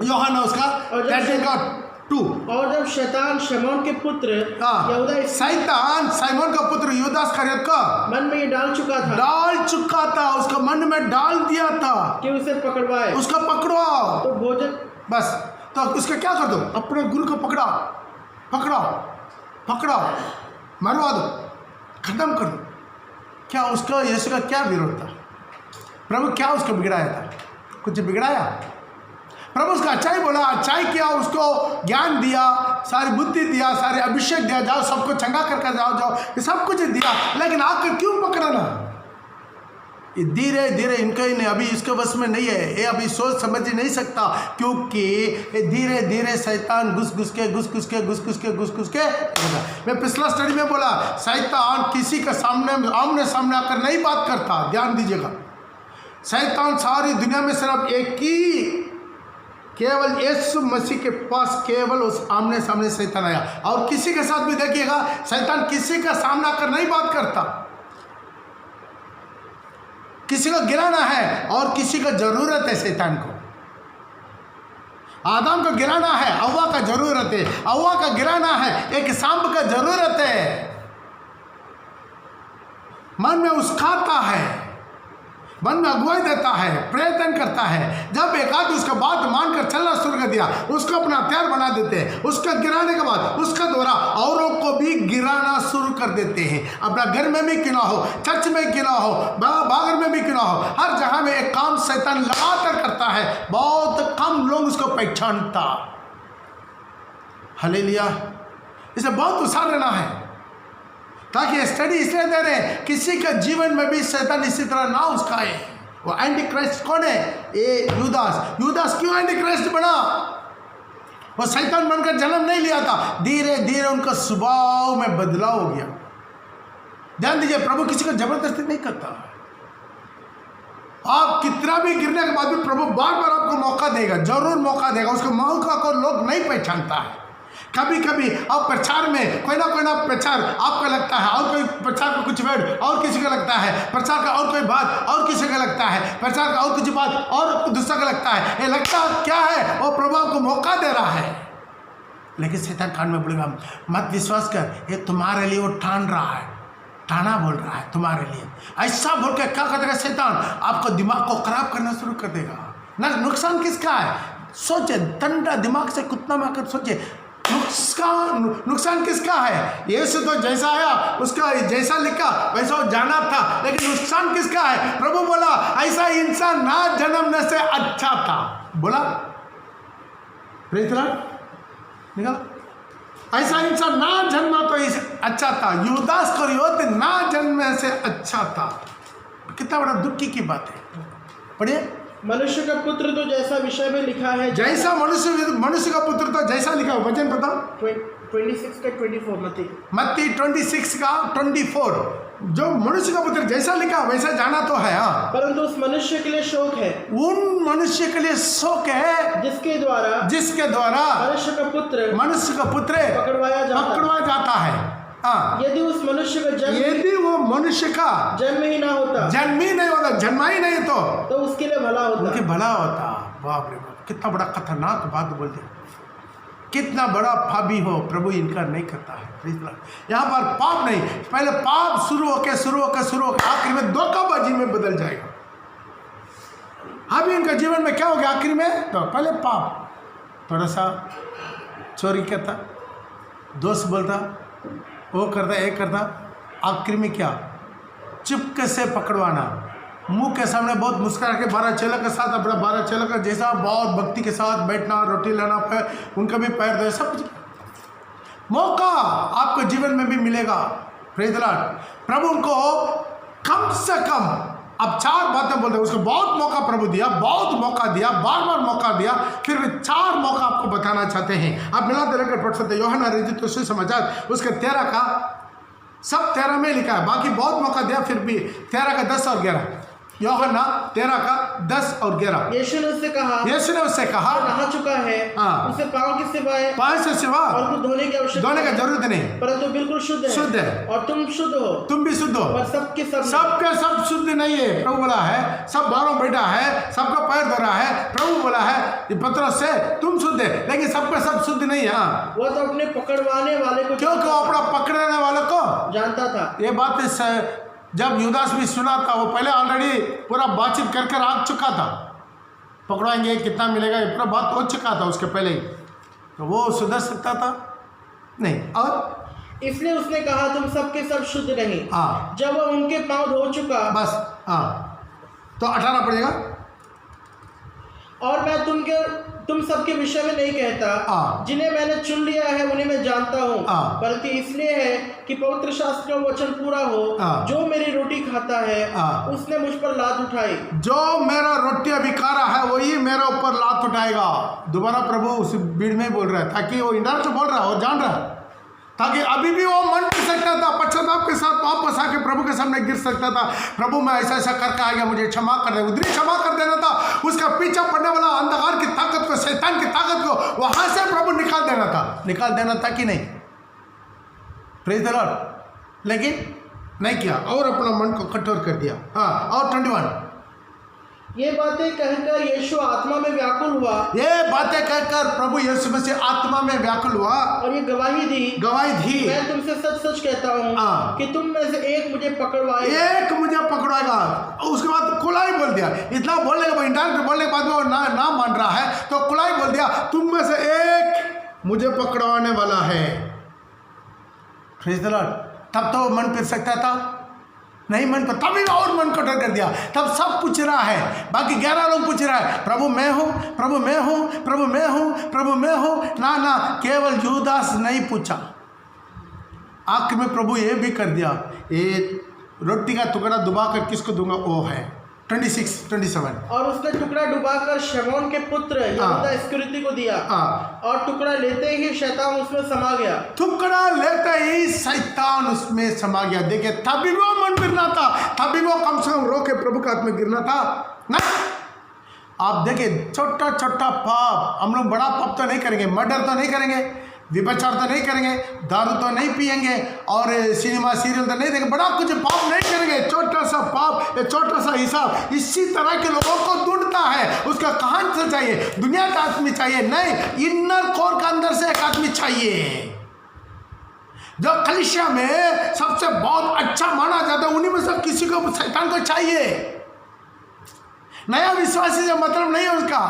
A: यूहन्ना उसका 13:2।
B: और जब शैतान शमौन के पुत्र यहूदा,
A: शैतान शमौन का पुत्र यहूदा इस्करियोत का
B: मन में ये डाल चुका था,
A: उसका मन में डाल दिया था
B: कि उसे पकड़वाए,
A: उसका पकड़वाओ।
B: तो भोजन
A: बस, तो उसका क्या कर दो? अपने गुरु को पकड़ाओ, मरवा दो, खत्म कर दो। क्या उसका यीशु का क्या विरोध था? प्रभु क्या उसको बिगड़ाया था? कुछ बिगड़ाया? प्रभु उसका अच्छाई बोला, अच्छाई किया, उसको ज्ञान दिया, सारी बुद्धि दिया, सारे अभिषेक दिया, जाओ सबको चंगा करके जाओ, ये सब कुछ दिया। लेकिन आकर क्यों पकड़ना? ये धीरे धीरे इनका ही नहीं, अभी इसके बस में नहीं है, ये अभी सोच समझ नहीं सकता, क्योंकि ये धीरे धीरे शैतान घुस घुस के। मैं पिछला स्टडी में बोला, शैतान किसी के आमने सामने आकर नहीं बात करता, ध्यान दीजिएगा। शैतान सारी दुनिया में सिर्फ एक ही, केवल यीशु मसीह के पास केवल उस आमने सामने शैतान आया। और किसी के साथ भी देखिएगा, शैतान किसी का सामना कर नहीं बात करता। किसी को गिराना है और किसी को जरूरत है शैतान को। आदम को गिराना है, हव्वा का जरूरत है, हव्वा का गिराना है, एक सांप का जरूरत है। मन में उस्काता है, मन में अगुवाई देता है, प्रयत्न करता है। जब एक आदमी उसका बात मानकर चलना शुरू कर दिया, उसको अपना हथियार बना देते हैं। उसका गिराने के बाद उसका द्वारा औरों को भी गिराना शुरू कर देते हैं। अपना घर में भी क्यों ना हो, चर्च में क्यों ना हो, बागर में भी क्यों ना हो, हर जगह में एक काम शैतान लगातार करता है। बहुत कम लोग उसको पहचानता। हालेलुया। इसे बहुत होशियार रहना है, ताकि स्टडी इसलिए दे रहे हैं किसी के जीवन में भी शैतान इसी तरह ना उसकाए। वो एंटी क्राइस्ट कौन है? ये यूदास क्यों एंटी क्राइस्ट बना? वो शैतान बनकर जन्म नहीं लिया था, धीरे धीरे उनका स्वभाव में बदलाव हो गया। ध्यान दीजिए, प्रभु किसी को जबरदस्ती नहीं करता। आप कितना भी गिरने के बाद भी प्रभु बार बार आपको मौका देगा, जरूर मौका देगा। उसके मौका को लोग नहीं पहचानता है। कभी कभी आप प्रचार में कोई ना प्रचार आपका लगता है, और कोई प्रचार का कुछ वर्ड और किसी का लगता है, प्रचार का और कोई बात और किसी का लगता है, प्रचार का और कुछ बात और दूसरा का लगता है। ये लगता क्या है? वो प्रभु आपको मौका दे रहा है। लेकिन शैतान कान में बोलेगा, मत विश्वास कर, ये तुम्हारे लिए वो ठान रहा है, ठाना बोल रहा है तुम्हारे लिए। ऐसा बोल के क्या करेगा शैतान? आपको दिमाग को खराब करना शुरू कर देगा। नुकसान किसका है? सोचे, ठंडा दिमाग से कुत्ता मारकर सोचे, नुकसान किसका है? यीशु तो जैसा आया, उसका जैसा लिखा वैसा वो जाना था, लेकिन नुकसान किसका है? प्रभु बोला, ऐसा इंसान ना जन्मने से अच्छा था। बोला, प्रेज़ द लॉर्ड, निकाला, ऐसा इंसान ना जन्मा तो अच्छा था। यूदा इस्करियोत ना जन्मने से अच्छा था। कितना बड़ा दुख की बात है। पढ़िए,
B: मनुष्य का पुत्र तो जैसा विषय में लिखा है,
A: जैसा मनुष्य का पुत्र तो जैसा लिखा है। वचन बताओ,
B: 26 का 24,
A: मत्ती 26 का 24। जो मनुष्य का पुत्र जैसा लिखा वैसा जाना तो है, हाँ, परंतु
B: उस मनुष्य के लिए शोक है,
A: उन मनुष्य के लिए शोक है
B: जिसके द्वारा मनुष्य का पुत्र पकड़वाया
A: जाता है। हाँ,
B: यदि उस मनुष्य का
A: यदि वो मनुष्य का
B: जन्म ही नहीं होता,
A: जन्मा ही नहीं तो
B: उसके लिए भला होता।
A: बाप रे बाप, कितना बड़ा खतरनाक बात बोल दिया। कितना बड़ा पापी हो, प्रभु इनकार नहीं करता है। यहाँ पर पाप नहीं, पहले पाप शुरू होकर आखिर में धोखाबाजी में बदल जाएगा। अभी इनका जीवन में क्या हो गया आखिर में? तो पहले पाप, थोड़ा सा चोरी करता, दोस्त बोलता, वो करता, एक करता, आखिर में क्या? चुपके से पकड़वाना, मुंह के सामने बहुत मुस्कुरा के 12 चेलों के साथ, अपना 12 चेलों का जैसा बहुत भक्ति के साथ बैठना, रोटी लाना, पैर उनका भी पैर दो, सब कुछ मौका आपको जीवन में भी मिलेगा। Praise the Lord. प्रभु उनको कम से कम अब 4 बातें बोलते हैं। उसको बहुत मौका प्रभु दिया, बहुत मौका दिया, बार बार मौका दिया, फिर भी 4 मौका आपको बताना चाहते हैं। आप मिलाते रहकर पढ़ सकते हैं। यूहन्ना रचित सुसमाचार उसके 13 का सब 13 में लिखा है, बाकी बहुत मौका दिया, फिर भी 13 का 10 और 11। यूहन्ना 13 का 10 और 11।
B: यीशु ने उससे कहा नहा चुका है, उसे पाँव के सिवा और कुछ धोने की आवश्यकता
A: जरूरत नहीं,
B: परंतु बिल्कुल शुद्ध है और तुम शुद्ध हो,
A: तुम भी शुद्ध हो।
B: और सबके
A: सब शुद्ध नहीं है। प्रभु बोला है सब बाहरों बैठा है, सबका पैर धो रहा है। प्रभु बोला है पतरस से तुम शुद्ध है, लेकिन सबका सब शुद्ध नहीं है।
B: वो तो अपने पकड़वाने वाले को,
A: क्योंकि अपना पकड़ने वाले को
B: जानता था।
A: ये बात जब यूदास भी सुना था, वो पहले ऑलरेडी पूरा बातचीत कर आ चुका था, पकड़वाएंगे कितना मिलेगा, ये पूरा बात हो चुका था उसके पहले ही, तो वो सुधर सकता था नहीं। और
B: इसलिए उसने कहा तुम सबके सब शुद्ध नहीं।
A: हाँ,
B: जब वह उनके पांव धो चुका,
A: बस तो 18 पड़ेगा।
B: और मैं तुम सबके विषय में नहीं कहता, जिन्हें मैंने चुन लिया है उन्हें मैं जानता हूँ, बल्कि इसलिए है कि पवित्र शास्त्र का वचन पूरा हो, जो मेरी रोटी खाता है उसने मुझ पर लात उठाई।
A: जो मेरा रोटी अभी खा रहा है वही मेरा ऊपर लात उठाएगा। दोबारा प्रभु उस भीड़ में बोल रहा है, ताकि वो इंडायरेक्ट बोल रहा है और जान रहा है, ताकि अभी भी वो मन कर सकता था, पश्चाताप के साथ वापस आके प्रभु के सामने गिर सकता था। प्रभु मैं ऐसा ऐसा करके आ गया, मुझे क्षमा कर दे, उधर क्षमा कर देना था। उसका पीछा पड़ने वाला अंधकार की ताकत को, शैतान की ताकत को वहां से प्रभु निकाल देना था कि नहीं? Praise the Lord. लेकिन नहीं किया और अपना मन को कठोर कर दिया। और 21
B: ये बातें कहकर यीशु आत्मा में व्याकुल हुआ।
A: ये बातें कहकर प्रभु यीशु मसीह आत्मा में व्याकुल हुआ
B: और ये गवाही दी मैं तुमसे सच सच कहता हूँ कि तुम में से एक मुझे पकड़वाएगा। उसके बाद कुलाई बोल दिया। इतना बोलने के बाद, इंडायरेक्ट बोलने के बाद वो ना मान रहा है, तो कुलाई बोल दिया तुम में से एक मुझे पकड़वाने वाला है। तब तो मन फिर सकता था, नहीं मन पर, तभी और मन कठोर कर दिया। तब सब पूछ रहा है, बाकी 11 लोग पूछ रहा है प्रभु मैं हूँ, प्रभु मैं हूँ, प्रभु मैं हूँ, प्रभु मैं हूँ। ना, केवल यूदास नहीं पूछा। आखिर में प्रभु ये भी कर दिया, ये रोटी का टुकड़ा डुबाकर किसको दूंगा, वो है 26-27। और उसने टुकड़ा डुबाकर शमौन के पुत्र यहूदा इस्करियोती को दिया, और टुकड़ा लेते ही शैतान उसमें समा गया।
A: टुकड़ा लेते ही शैतान उसमें समा गया। देखिए, तभी वो मन गिरना था, तभी वो कम से कम रो के प्रभु का हाथ में गिरना था ना। आप देखिए, छोटा छोटा पाप, हम लोग बड़ा पाप तो नहीं करेंगे, मर्डर तो नहीं करेंगे, व्यभिचार तो नहीं करेंगे, दारू तो नहीं पिएंगे, और सिनेमा सीरियल तो नहीं देखेंगे, बड़ा कुछ पाप नहीं करेंगे। छोटा सा पाप, ये छोटा सा हिसाब इसी तरह के लोगों को ढूंढता है। उसका कहां से चाहिए? दुनिया का आदमी चाहिए नहीं, इनर कोर का अंदर से एक आदमी चाहिए जो कलीसिया में सबसे बहुत अच्छा माना जाता है। उन्हीं में से किसी को, शैतान को चाहिए। नया विश्वासी से मतलब नहीं है उसका,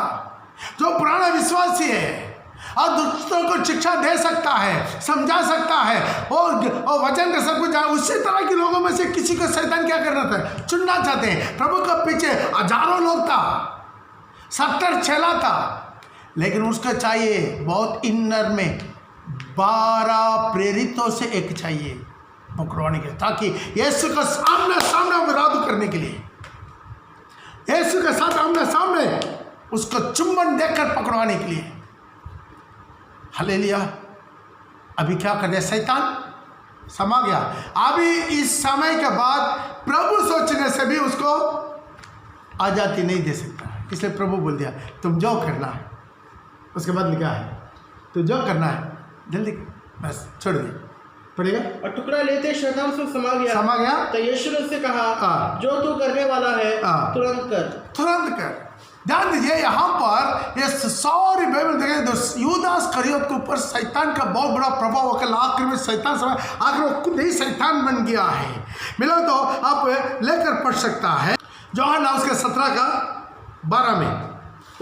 A: जो पुराना विश्वासी है और दूसरों को शिक्षा दे सकता है, समझा सकता है, और वचन का सब कुछ। उसी तरह के लोगों में से किसी को शैतान क्या करना था? चुनना चाहते हैं। प्रभु के पीछे हजारों लोग था, 70 चेला था, लेकिन उसका चाहिए बहुत इनर में 12 प्रेरितों से एक चाहिए पकड़वाने के लिए, ताकि यीशु को सामने सामने विरोध करने के लिए, यीशु के साथ आमने सामने उसको चुंबन देकर पकड़वाने के लिए। हालेलुया। अभी क्या कर दिया? शैतान समा गया। अभी इस समय के बाद प्रभु सोचने से भी उसको आजादी नहीं दे सकता, इसलिए प्रभु बोल दिया तुम जो करना है। उसके बाद लिखा है तो जो करना है जल्दी, बस छोड़ दिया पड़ेगा।
B: और टुकड़ा लेते शैतान से समा गया। तो यीशु ने उससे कहा जो तू करने वाला है
A: तुरंत कर। ध्यान दीजिए, यहाँ पर ये सारी बाइबल देखें, यूदास इस्करियोती के ऊपर शैतान का बहुत बड़ा प्रभाव होकर आखिर में शैतान समय आखिर वो खुद ही शैतान बन गया है। मिला तो आप लेकर पढ़ सकता है। यूहन्ना उसके 17 का 12 में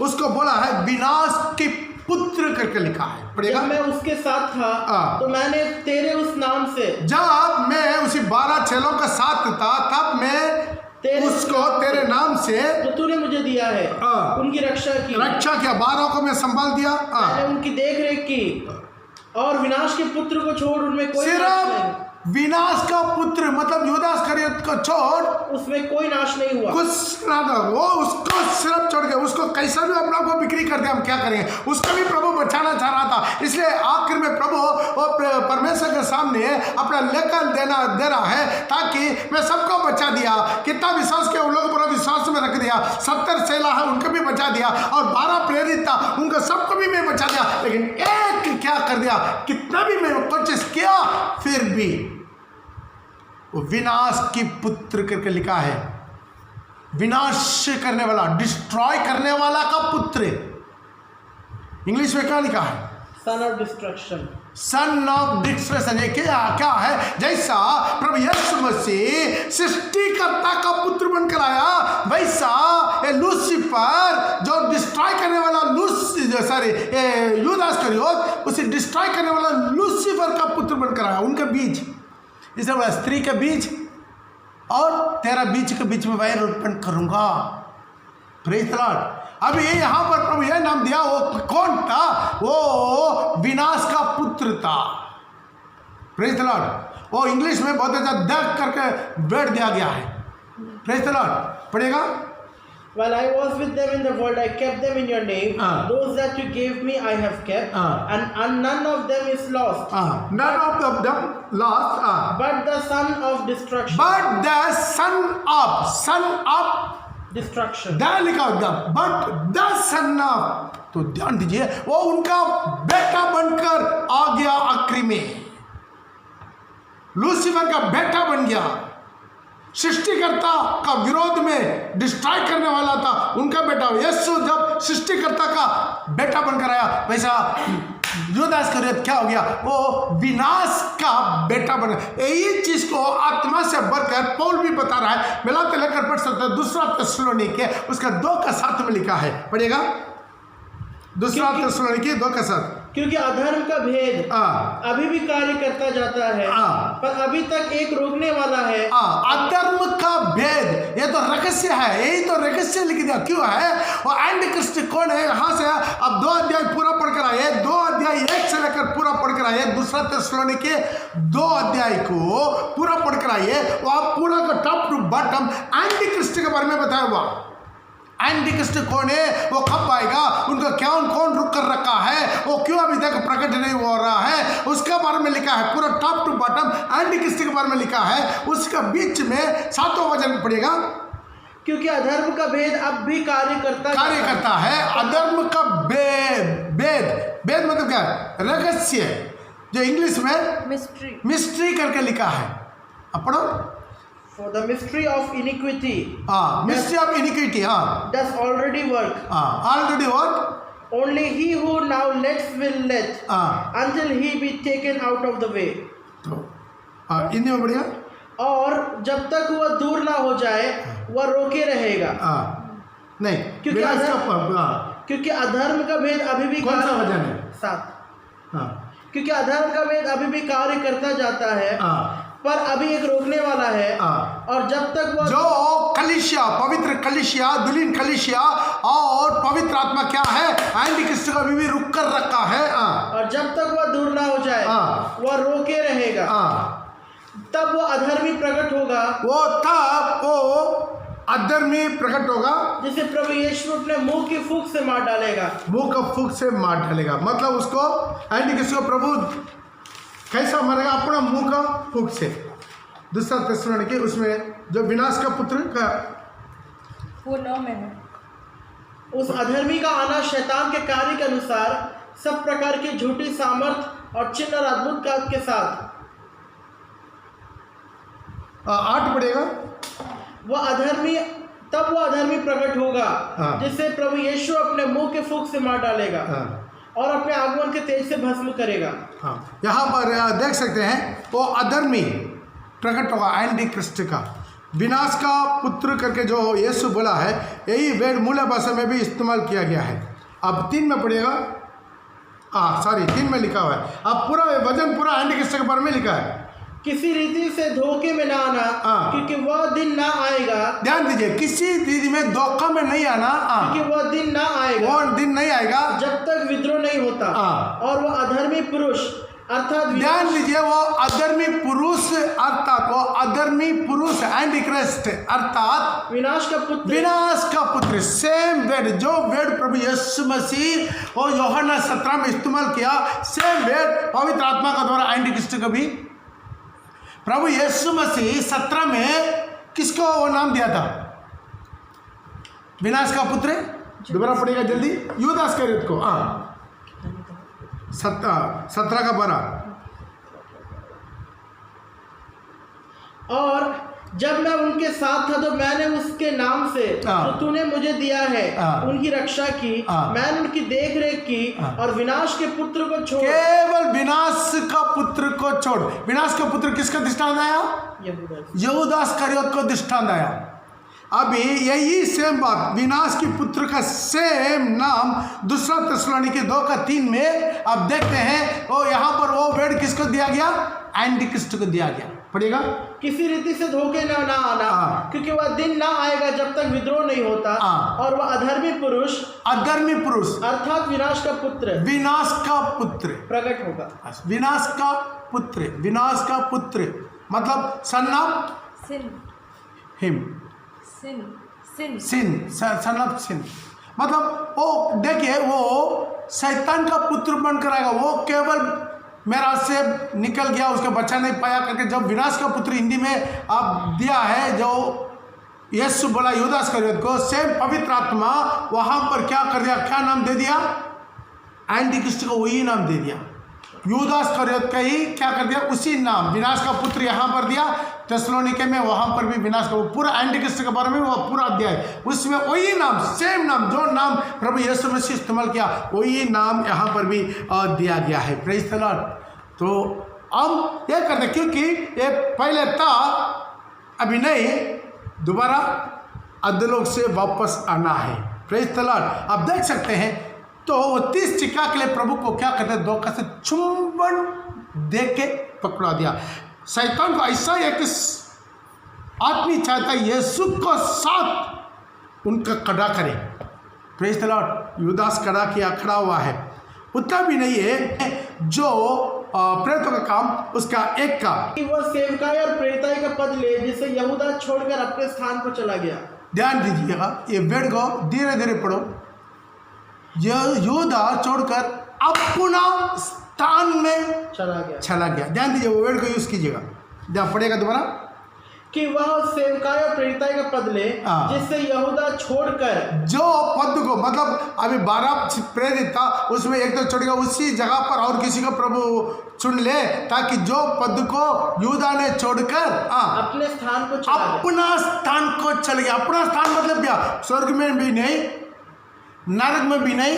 A: उसको बोला है विनाश के पुत्र करके लिखा है, पढ़ेगा।
B: जब मैं उसके साथ था तो मैंने तेरे उस नाम से,
A: जब मैं उसी 12 चेलों का साथ था, तब मैं उसको तेरे नाम से
B: जो तूने मुझे दिया है उनकी रक्षा किया।
A: 12 को मैं संभाल दिया,
B: मैंने उनकी देख रेख की। और विनाश के पुत्र को छोड़ उनमें कोई नाश नहीं।
A: सिर्फ विनाश का पुत्र मतलब यूदा इस्करियोत को छोड़
B: उसमें कोई नाश नहीं हुआ।
A: कुछ ना था, वो उसको सिर्फ छोड़ के उसको कैसा भी अपना को बिक्री कर दे, हम क्या करेंगे, उसको भी प्रभु बचाना चाह रहा था। इसलिए आखिर में प्रभु वो परमेश्वर के सामने अपना लेखन दे रहा है ताकि मैं सबको बचा दिया। कितना विश्वास किया उन लोगों पर विश्वास में रख दिया। 70 चेला है उनको भी बचा दिया और 12 प्रेरित था उनको सबको भी मैं बचा दिया। लेकिन एक क्या कर दिया, कितना भी मैं कोशिश किया फिर भी वो विनाश की पुत्र करके लिखा है, विनाश करने वाला, डिस्ट्रॉय करने वाला का पुत्र। इंग्लिश में क्या लिखा है?
B: Son of destruction.
A: Son of destruction. ये क्या है? जैसा प्रभु यीशु मसीह सृष्टिकर्ता का पुत्र बनकर आया, वैसा ये लूसीफर जो डिस्ट्रॉय करने वाला यूदा इस्करियोत उसे डिस्ट्रॉय करने वाला लूसीफर का पुत्र बनकर आया। उनका बीज, इसे बोला स्त्री के बीज और तेरा बीज के बीच में वैर उत्पन्न करूंगा। Praise the Lord. अभी यहाँ पर प्रभु यह नाम दिया, वो कौन था? वो विनाश का पुत्र था। Praise the Lord. वो इंग्लिश में बहुत अच्छा दग करके बैठ दिया गया है। Praise the Lord. पढ़ेगा।
B: While I was with them in the world, I kept them in your name. Those that you gave me, I have kept, and none of them is lost.
A: None of them lost.
B: But the son of destruction.
A: But the son of
B: destruction.
A: दा लिखा होगा, but the son of, तो ध्यान दीजिए, वो उनका बेटा बनकर आ गया। आखिरी में लूसीफर का बेटा बन गया। सृष्टिकर्ता का विरोध में डिस्ट्रॉय करने वाला था उनका बेटा। यीशु जब सृष्टिकर्ता का बेटा बनकर आया, वैसा यूदा इस्करियोत क्या हो गया? वो विनाश का बेटा बन गया। यही चीज को आत्मा से बढ़कर पौल भी बता रहा है। मिलाते लेकर पढ़ सकते हैं। दूसरा थिस्सलुनीके उसका 2:7 में लिखा है। पढ़िएगा। दूसरा थिस्सलुनीके 2:7।
B: क्योंकि अधर्म का भेद अभी भी कार्य करता जाता है, पर अभी तक एक रोकने वाला है।
A: अधर्म का भेद, ये तो रहस्य है। यही तो रहस्य लिख दिया। क्यों है? वो एंटी क्रिस्ट कौन है? यहाँ से अब 2 अध्याय पूरा पढ़कर आए, 2 अध्याय 1 से लेकर पूरा पढ़कर आए। दूसरा थिस्सलुनीके 2 अध्याय को पूरा पढ़कर आइए। वो आप पूरा का top to bottom Antichrist के बारे में बताया हुआ। एंटी क्रिस्ट कौन है, वो कब आएगा, उनका क्या कौन रुक कर रखा है, वो क्यों अभी तक प्रकट नहीं हो रहा है, उसके बारे में लिखा है। पूरा top to bottom Antichrist के बारे में लिखा है। उसका बीच में 7वां वचन पड़ेगा।
B: क्योंकि अधर्म का भेद अब भी कार्य करता
A: है। अधर्म का भेद मतलब क्या है? रहस्य, जो इंग्लिश में मिस्ट्री करके लिखा है। अब पढ़ो।
B: For the mystery of iniquity.
A: Mystery of iniquity.
B: Does already work.
A: Already work.
B: Only he who now lets will let until he be taken out of the way.
A: तो हिंदी में बढ़िया।
B: और जब तक वह दूर ना हो जाए वह रोके रहेगा।
A: नहीं,
B: क्योंकि अधर्म का भेद अभी भी
A: कौन सा वचन है?
B: 7। क्योंकि अधर्म का भेद अभी भी कार्य करता जाता है, पर अभी एक रोकने वाला है। और जब तक वह
A: जो कलीसिया, पवित्र कलीसिया, दुल्हन कलीसिया और पवित्र आत्मा क्या है? एंटी क्रिस्ट को अभी भी रुक कर रखा है।
B: और जब तक वह दूर ना हो जाए वह रोके रहेगा। तब वो अधर्मी प्रकट होगा।
A: वो अधर्मी प्रकट होगा,
B: जिसे प्रभु यीशु अपने मुंह की फूंक से मार डालेगा।
A: मुंह का फूंक से मार डालेगा मतलब उसको एंटी क्रिस्ट को प्रभु कैसा मारेगा? अपना मुंह का फूंक से। दूसरा थिस्सलुनीके उसमें जो विनाश का पुत्र का
C: वो 9 में है।
B: उस अधर्मी का आना शैतान के कार्य के अनुसार सब प्रकार की झूठी सामर्थ और चिन्ह और अद्भुत कार्य के साथ।
A: 8 पड़ेगा।
B: वह अधर्मी प्रकट होगा, जिसे प्रभु यीशु अपने मुंह के फूंक से मार डालेगा और अपने आगमन के तेज से भस्म करेगा।
A: यहाँ पर देख सकते हैं वो अधर्मी प्रकट होगा, एंटी क्रिस्ट का, विनाश का पुत्र करके जो यीशु बोला है, यही वेद मूल भाषा में भी इस्तेमाल किया गया है। अब 3 में पढ़िएगा। 3 में लिखा हुआ है। अब पूरा वचन पूरा एंटी क्रिस्ट के बारे में लिखा है।
B: किसी रीति से धोखे में ना आना, क्योंकि वह दिन ना आएगा।
A: ध्यान दीजिए, किसी रीति में धोखा में नहीं आना,
B: क्योंकि वह दिन ना आएगा,
A: वो दिन नहीं आएगा
B: जब तक विद्रोह नहीं होता और वह अधर्मी पुरुष अर्थात
A: ध्यान दीजिए, वो अधर्मी पुरुष अर्थात वो अधर्मी पुरुष एंटी क्राइस्ट अर्थात
B: विनाश का पुत्र।
A: सेम वर्ड जो वर्ड प्रभु यीशु मसीह और यूहन्ना 17 में इस्तेमाल किया, सेम वर्ड पवित्र आत्मा का द्वारा एंटी क्राइस्ट को भी प्रभु यीशु मसीह 17 में किसको वो नाम दिया था? विनाश का पुत्र। दोबारा पढ़ेगा जल्दी, यूदा इस्करियोत को। 17 का 12।
B: और जब मैं उनके साथ था तो मैंने उसके नाम से जो तूने मुझे दिया है उनकी रक्षा की, मैंने उनकी देख रेख की और विनाश के पुत्र को छोड़,
A: केवल विनाश का पुत्र को छोड़। विनाश का पुत्र किसका दृष्टांत आया? यहूदा इस्करियोत को दृष्टांत आया। अभी यही सेम बात विनाश के पुत्र का सेम नाम दूसरा थिस्सलुनीके 2:3 में अब देखते हैं। और यहाँ पर वो वर्ड किसको दिया गया? एंटी क्राइस्ट को दिया गया। पढ़िएगा,
B: किसी रीति से धोखे न आना, क्योंकि वह दिन ना आएगा जब तक विद्रोह नहीं होता, और वह अधर्मी पुरुष अर्थात विनाश का पुत्र प्रकट होगा। विनाश का पुत्र मतलब son of him, son of sin. मतलब वो देखिए, वो शैतान का पुत्र बनकर आएगा। वो केवल मेरा से निकल गया, उसका बच्चा नहीं पाया करके जब विनाश का पुत्र हिंदी में अब दिया है, जो यीशु बोला यहूदा इस्करियोत को, सेम पवित्र आत्मा वहां पर क्या कर दिया? क्या नाम दे दिया? एंटी क्राइस्ट को वही नाम दे दिया। यहूदा इस्करियोत का ही क्या कर दिया? उसी नाम विनाश का पुत्र यहाँ पर दिया। थिस्सलुनीके में वहां पर भी विनाश का, पूरा एंटी क्राइस्ट के बारे में वो पूरा अध्याय, उसमें वही नाम, सेम नाम, जो नाम प्रभु यीशु मसीह इस्तेमाल किया वही नाम यहाँ पर भी दिया गया है। Praise the Lord. तो हम ये करते क्योंकि ये पहले था, अभी नहीं, दोबारा अधोलोक से वापस आना है। Praise the Lord. आप देख सकते हैं, तो वो 30 चिका के लिए प्रभु को क्या करते? धोखा से चुंबन दे के पकड़ा दिया। शैतान को ऐसा एक आदमी चाहता है यीशु को साथ उनका खड़ा करे। Praise the Lord. यूदास खड़ा हुआ है, उतना भी नहीं है जो प्रेरितों का काम उसका एक का कि वह सेवकाई और प्रेरिताई का पद ले, जिसे यहूदा छोड़कर अपने स्थान पर चला गया। ध्यान
A: दीजिएगा, ये वर्ड को धीरे धीरे पढ़ो। यहूदा छोड़कर अपना स्थान में चला गया। ध्यान दीजिए, वो वर्ड को यूज कीजिएगा। ध्यान पड़ेगा दोबारा
B: कि वह सेवकाई और प्रेरिताई का पद ले, जिससे यहूदा छोड़कर,
A: जो पद को मतलब अभी 12 प्रेरित था, उसमें एक तो छोड़ गया, उसी जगह पर और किसी को प्रभु चुन ले, ताकि जो पद को यहूदा ने छोड़कर
B: अपने स्थान को
A: अपना स्थान को चल गया। अपना स्थान मतलब क्या? स्वर्ग में भी नहीं, नरक में भी नहीं,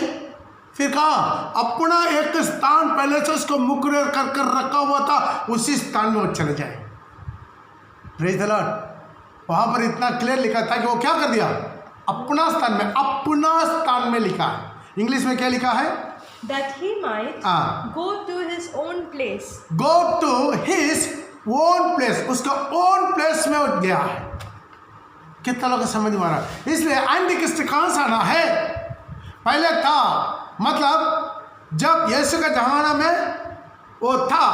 A: फिर कहाँ? अपना एक स्थान पहले से उसको मुकर्रर कर रखा हुआ था, उसी स्थान में वो चले जाए। Praise the Lord. वहां पर इतना क्लियर लिखा था कि वो क्या कर दिया? अपना स्थान में लिखा है। इंग्लिश में क्या लिखा है?
C: That he might go to his own place.
A: Go to his own place. उसका own place में उठ गया है। कितना लोग समझ में आ रहा है? इसलिए एंटी क्राइस्ट कहाँ से आना है? पहले था, मतलब जब यीशु का जमाना में वो था,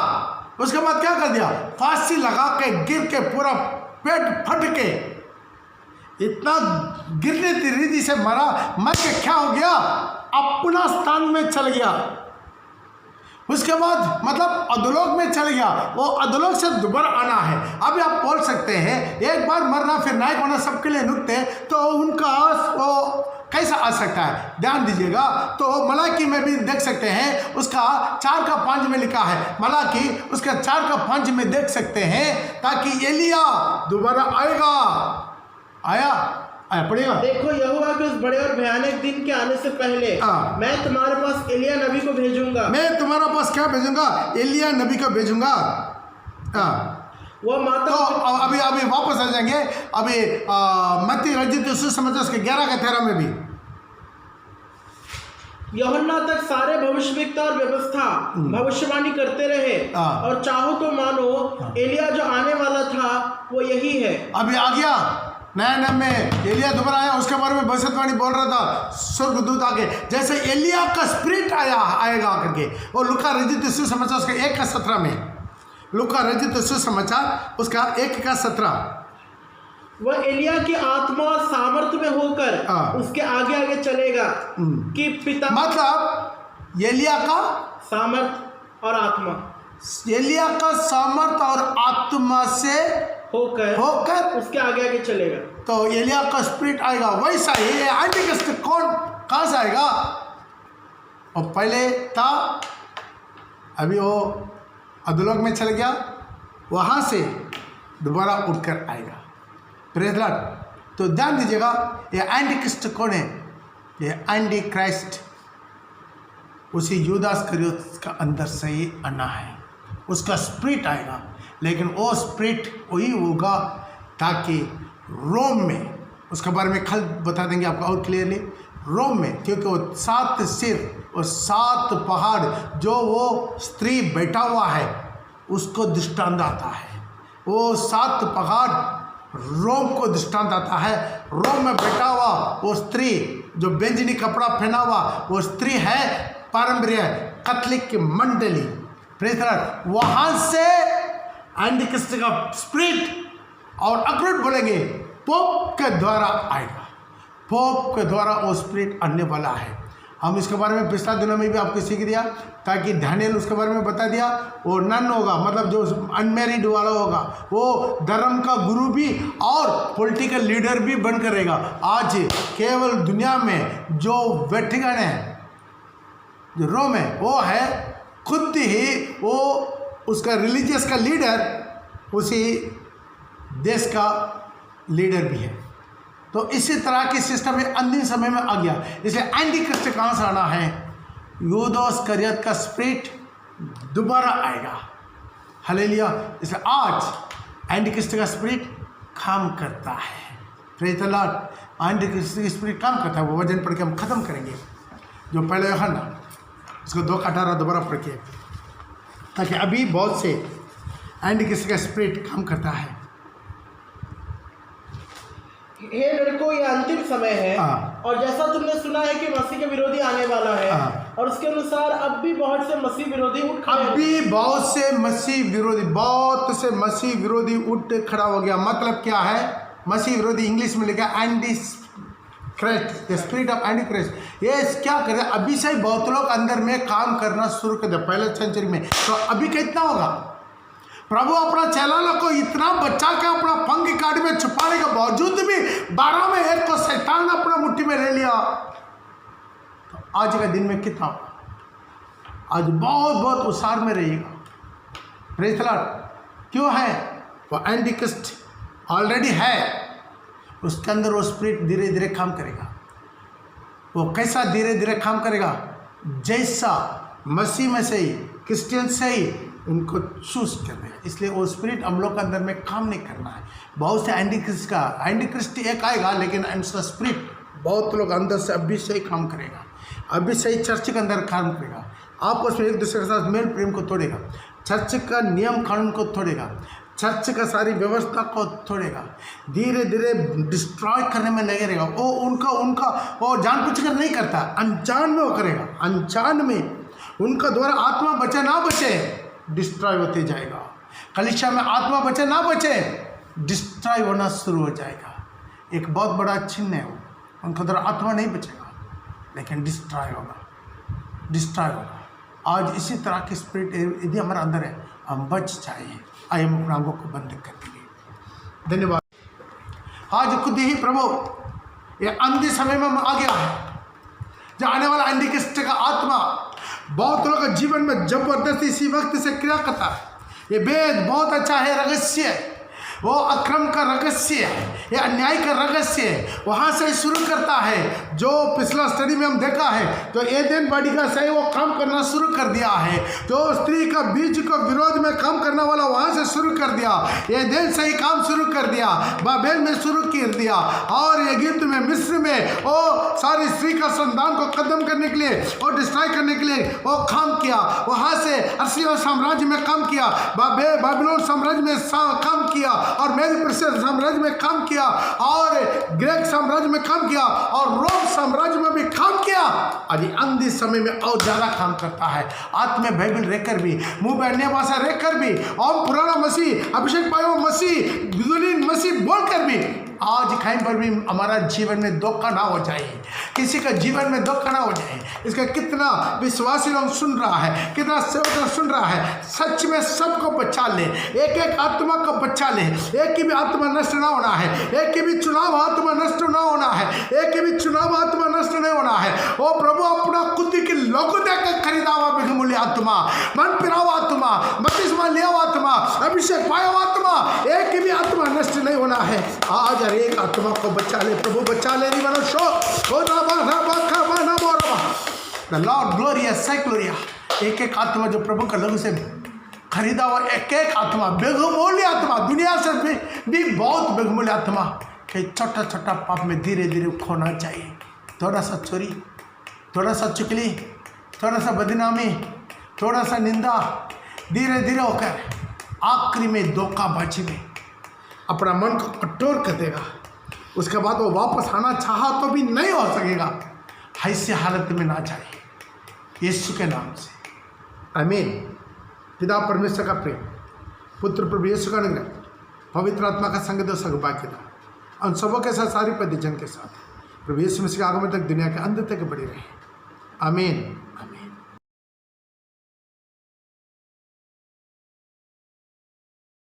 A: उसके बाद क्या कर दिया? फांसी लगा के गिर के पूरा पेट फट के इतना गिरने की रीति से मर के क्या हो गया? अपना स्थान में चल गया। उसके बाद मतलब अधोलोक में चल गया। वो अधोलोक से दोबारा आना है। अभी आप बोल सकते हैं एक बार मरना फिर नायक होना सबके लिए नुकते, तो उनका वो कैसा आ सकता है? ध्यान दीजिएगा, तो मलाकी में भी देख सकते हैं, उसका 4:5 में लिखा है। मलाकी उसका 4:5 में देख सकते हैं, ताकि एलिया दोबारा आया पड़ेगा।
B: देखो, यहोवा के उस बड़े और भयानक दिन के आने से पहले मैं तुम्हारे पास एलिया नबी को भेजूंगा।
A: मैं तुम्हारे पास क्या भेजूंगा? एलिया नबी को भेजूंगा।
B: वो माता,
A: तो अभी वापस आ जाएंगे। अभी मत्ती रचित सुसमाचार उसके 11:13 में भी
B: यूहन्ना तक सारे भविष्यवक्ता और व्यवस्था भविष्यवाणी करते रहे, और चाहो तो मानो एलिया जो आने वाला था वो यही है।
A: अभी आ गया। नया नाम में एलिया दोबारा आया, उसके बारे में भविष्यवाणी बोल रहा था स्वर्गदूत आके, जैसे एलिया का स्पिरिट आएगा करके। और लूका रचित सुसमाचार उसका 1:17 में, लूका रचित सुसमाचार उसका 1:17,
B: वह एलिया की आत्मा और सामर्थ्य में होकर उसके आगे आगे चलेगा कि पिता,
A: मतलब एलिया का
B: सामर्थ और आत्मा,
A: एलिया का सामर्थ और आत्मा से होकर
B: उसके आगे आगे चलेगा।
A: तो एलिया का स्पिरिट आएगा। वैसा ही एंटीक्रिस्ट कौन कहाँ से आएगा? और पहले था, अभी वो अधोलोक में चल गया, वहाँ से दोबारा उठकर आएगा। Praise the Lord. तो ध्यान दीजिएगा, ये एंटीक्रिस्ट कौन है? ये एंटी क्राइस्ट उसी यूदास इस्करियोत का अंदर से ही आना है, उसका स्पिरिट आएगा। लेकिन वो स्पिरिट वही होगा ताकि रोम में, उसके बारे में कल बता देंगे आपको और क्लियरली, रोम में, क्योंकि वो 7 सिर और 7 पहाड़ जो वो स्त्री बैठा हुआ है उसको दृष्टांत आता है। वो 7 पहाड़ रोम को दृष्टांत आता है। रोम में बैठा हुआ वो स्त्री जो बेंजनी कपड़ा पहना हुआ वो स्त्री है पारंपरिक कैथोलिक की मंडली। Praise the Lord. वहाँ से एंटीक्रिस्ट का स्पिरिट और अक्रूट बोलेंगे पोप के द्वारा आएगा, पोप के द्वारा वो स्पिरिट आने वाला है। हम इसके बारे में पिछला दिनों में भी आपको सीख दिया, ताकि दानियेल उसके बारे में बता दिया। वो नन होगा, मतलब जो अनमेरिड वाला होगा, वो धर्म का गुरु भी और पॉलिटिकल लीडर भी बन करेगा। आज केवल दुनिया में जो वेटिकन है, जो रोम है, वो है खुद ही वो उसका रिलीजियस का लीडर, उसी देश का लीडर भी है। तो इसी तरह की सिस्टम में अंतिम समय में आ गया। इसलिए एंटीक्रिस्ट कहाँ से आना है? यूदास इस्करियोत का स्पिरिट दोबारा आएगा। हालेलुया। इसलिए आज एंटीक्रिस्ट का स्पिरिट काम करता है। Praise the Lord. एंटीक्रिस्ट का स्पिरिट काम करता है। वो वचन पढ़ के हम खत्म करेंगे, जो पहले यूहन्ना उसको 2:18 दोबारा पढ़ के, ताकि अभी बहुत से एंटीक्रिस्ट का स्पिरिट काम करता है।
B: हे लड़कों, ये अंतिम समय है और जैसा तुमने सुना है कि मसीह के विरोधी आने वाला है और उसके अनुसार अब भी बहुत से मसीह विरोधी उठ खड़े,
A: अब भी बहुत से मसीह विरोधी उठ खड़ा हो गया। मतलब क्या है? मसीह विरोधी इंग्लिश में लिखा anti Christ, the spirit of anti Christ. ये क्या कर रहे? अभी से ही बहुत लोग अंदर में काम करना शुरू कर दिया पहले सेंचुरी में। तो अभी कितना होगा? प्रभु अपना चेला को इतना बचा के अपना पंख काट में छुपाने के बावजूद भी 12 में 1 को शैतान ने अपना मुट्ठी में ले लिया। तो आज के दिन में कितना? आज बहुत उसार में रहेगा। Praise the Lord. क्यों है? वो एंटीक्रिस्ट ऑलरेडी है, उसके अंदर वो स्पिरिट धीरे धीरे काम करेगा। वो कैसा धीरे धीरे काम करेगा? जैसा मसीह में से ही, क्रिश्चियन से ही उनको चूज करना है। इसलिए वो स्पिरिट हम लोग के अंदर में काम नहीं करना है। बहुत से एंटीक्रिस्ट एक आएगा, लेकिन उसका स्पिरिट बहुत लोग अंदर से अभी से ही काम करेगा, अभी से ही चर्च के अंदर काम करेगा, आपस में एक दूसरे के साथ मेल प्रेम को तोड़ेगा, चर्च का नियम कानून को तोड़ेगा, चर्च का सारी व्यवस्था को तोड़ेगा, धीरे धीरे डिस्ट्रॉय करने में लगे रहेगा। वो उनका वो जानबूझ कर नहीं करता, अनजान में वो करेगा। अनजान में उनका द्वारा आत्मा बचे ना बचे, डिस्ट्रॉय होते जाएगा। कलीसिया में आत्मा बचे ना बचे, डिस्ट्रॉय होना शुरू हो जाएगा। एक बहुत बड़ा चिन्ह है वो, उनका द्वारा आत्मा नहीं बचेगा, लेकिन डिस्ट्रॉय होगा। आज इसी तरह की स्पिरिट यदि हमारे अंदर है, हम बच जाए। आइए हम अपने आंखों को बंद कर देंगे। धन्यवाद। आज खुद ही प्रभु ये अंतिम समय में आ गया है, जो आने वाला एंटीक्रिस्ट का आत्मा बहुत लोगों के जीवन में जबरदस्ती इसी वक्त से क्रिया करता है। ये वेद बहुत अच्छा है, रहस्य, वो अक्रम का रहस्य है, ये अन्याय का रहस्य है। वहाँ से शुरू करता है। जो पिछला स्टडी में हम देखा है, तो एदेन बाटिका से वो काम करना शुरू कर दिया है। जो स्त्री का बीज को विरोध में काम करने वाला वहाँ से शुरू कर दिया, एदेन से ही काम शुरू कर दिया, बाबेल में शुरू कर दिया, और इजिप्ट में, मिस्र में वो सारी स्त्री का संतान को खत्म करने के लिए और डिस्ट्रॉय करने के लिए वो काम किया। वहाँ से असीरिया साम्राज्य में काम किया, बाबिलोन साम्राज्य में काम किया, और मेरे पर्शिया साम्राज्य में काम किया और ग्रीक साम्राज्य में काम किया और रोम साम्राज्य में भी काम किया। अभी अंधे समय में और ज़्यादा काम करता है। आत्मा में बाइबल रहकर भी, मुंह में अन्य भाषा रहकर भी, और पुराना मसीह, अभिषेक पाया मसीह, विजुलीन मसीह बोलकर भी आज कहीं पर भी हमारा जीवन में धोखा ना हो जाए, किसी का जीवन में धोखा ना हो जाए। इसका कितना विश्वासी लोग सुन रहा है, कितना सेवक सुन रहा है। सच में सबको बचा ले, एक एक आत्मा को बचा ले। एक की भी आत्मा नष्ट ना होना है, एक की भी चुनाव आत्मा नष्ट ना होना है, एक की भी चुनाव आत्मा नष्ट नहीं होना है। ओ प्रभु, अपना खुद के लोगों देकर खरीदा हुआ बहुमूल्य आत्मा, मन फिरावा आत्मा, बपतिस्मा लिया हुआ आत्मा, अभिषेक पाया हुआ आत्मा, एक की भी आत्मा नष्ट नहीं होना है। आज एक आत्मा को बचा ले प्रभु, बचा ले। लॉर्ड ग्लोरियस से ग्लोरिया, एक एक आत्मा जो प्रभु का लहू से खरीदा हुआ, एक एक आत्मा बहुमूल्य आत्मा, दुनिया से भी बहुत बहुमूल्य आत्मा के छोटा छोटा पाप में धीरे धीरे खोना चाहिए। थोड़ा सा चोरी, थोड़ा सा चुगली, थोड़ा सा बदनामी, थोड़ा सा निंदा, धीरे धीरे होकर आखिरी में धोखाबाजी में अपना मन को कठोर कर देगा। उसके बाद वो वापस आना चाहा तो भी नहीं हो सकेगा। ऐसी हालत में ना जाए, यीशु के नाम से आमीन। पिता परमेश्वर का प्रेम, पुत्र प्रभु यीशु का अनुग्रह, पवित्र आत्मा का संग दो सौभाग्यता उन सबों के साथ, सारी पति जन के साथ प्रभु यीशु मसीह के आगमन तक, दुनिया के अंत तक बड़ी रहे। आमीन।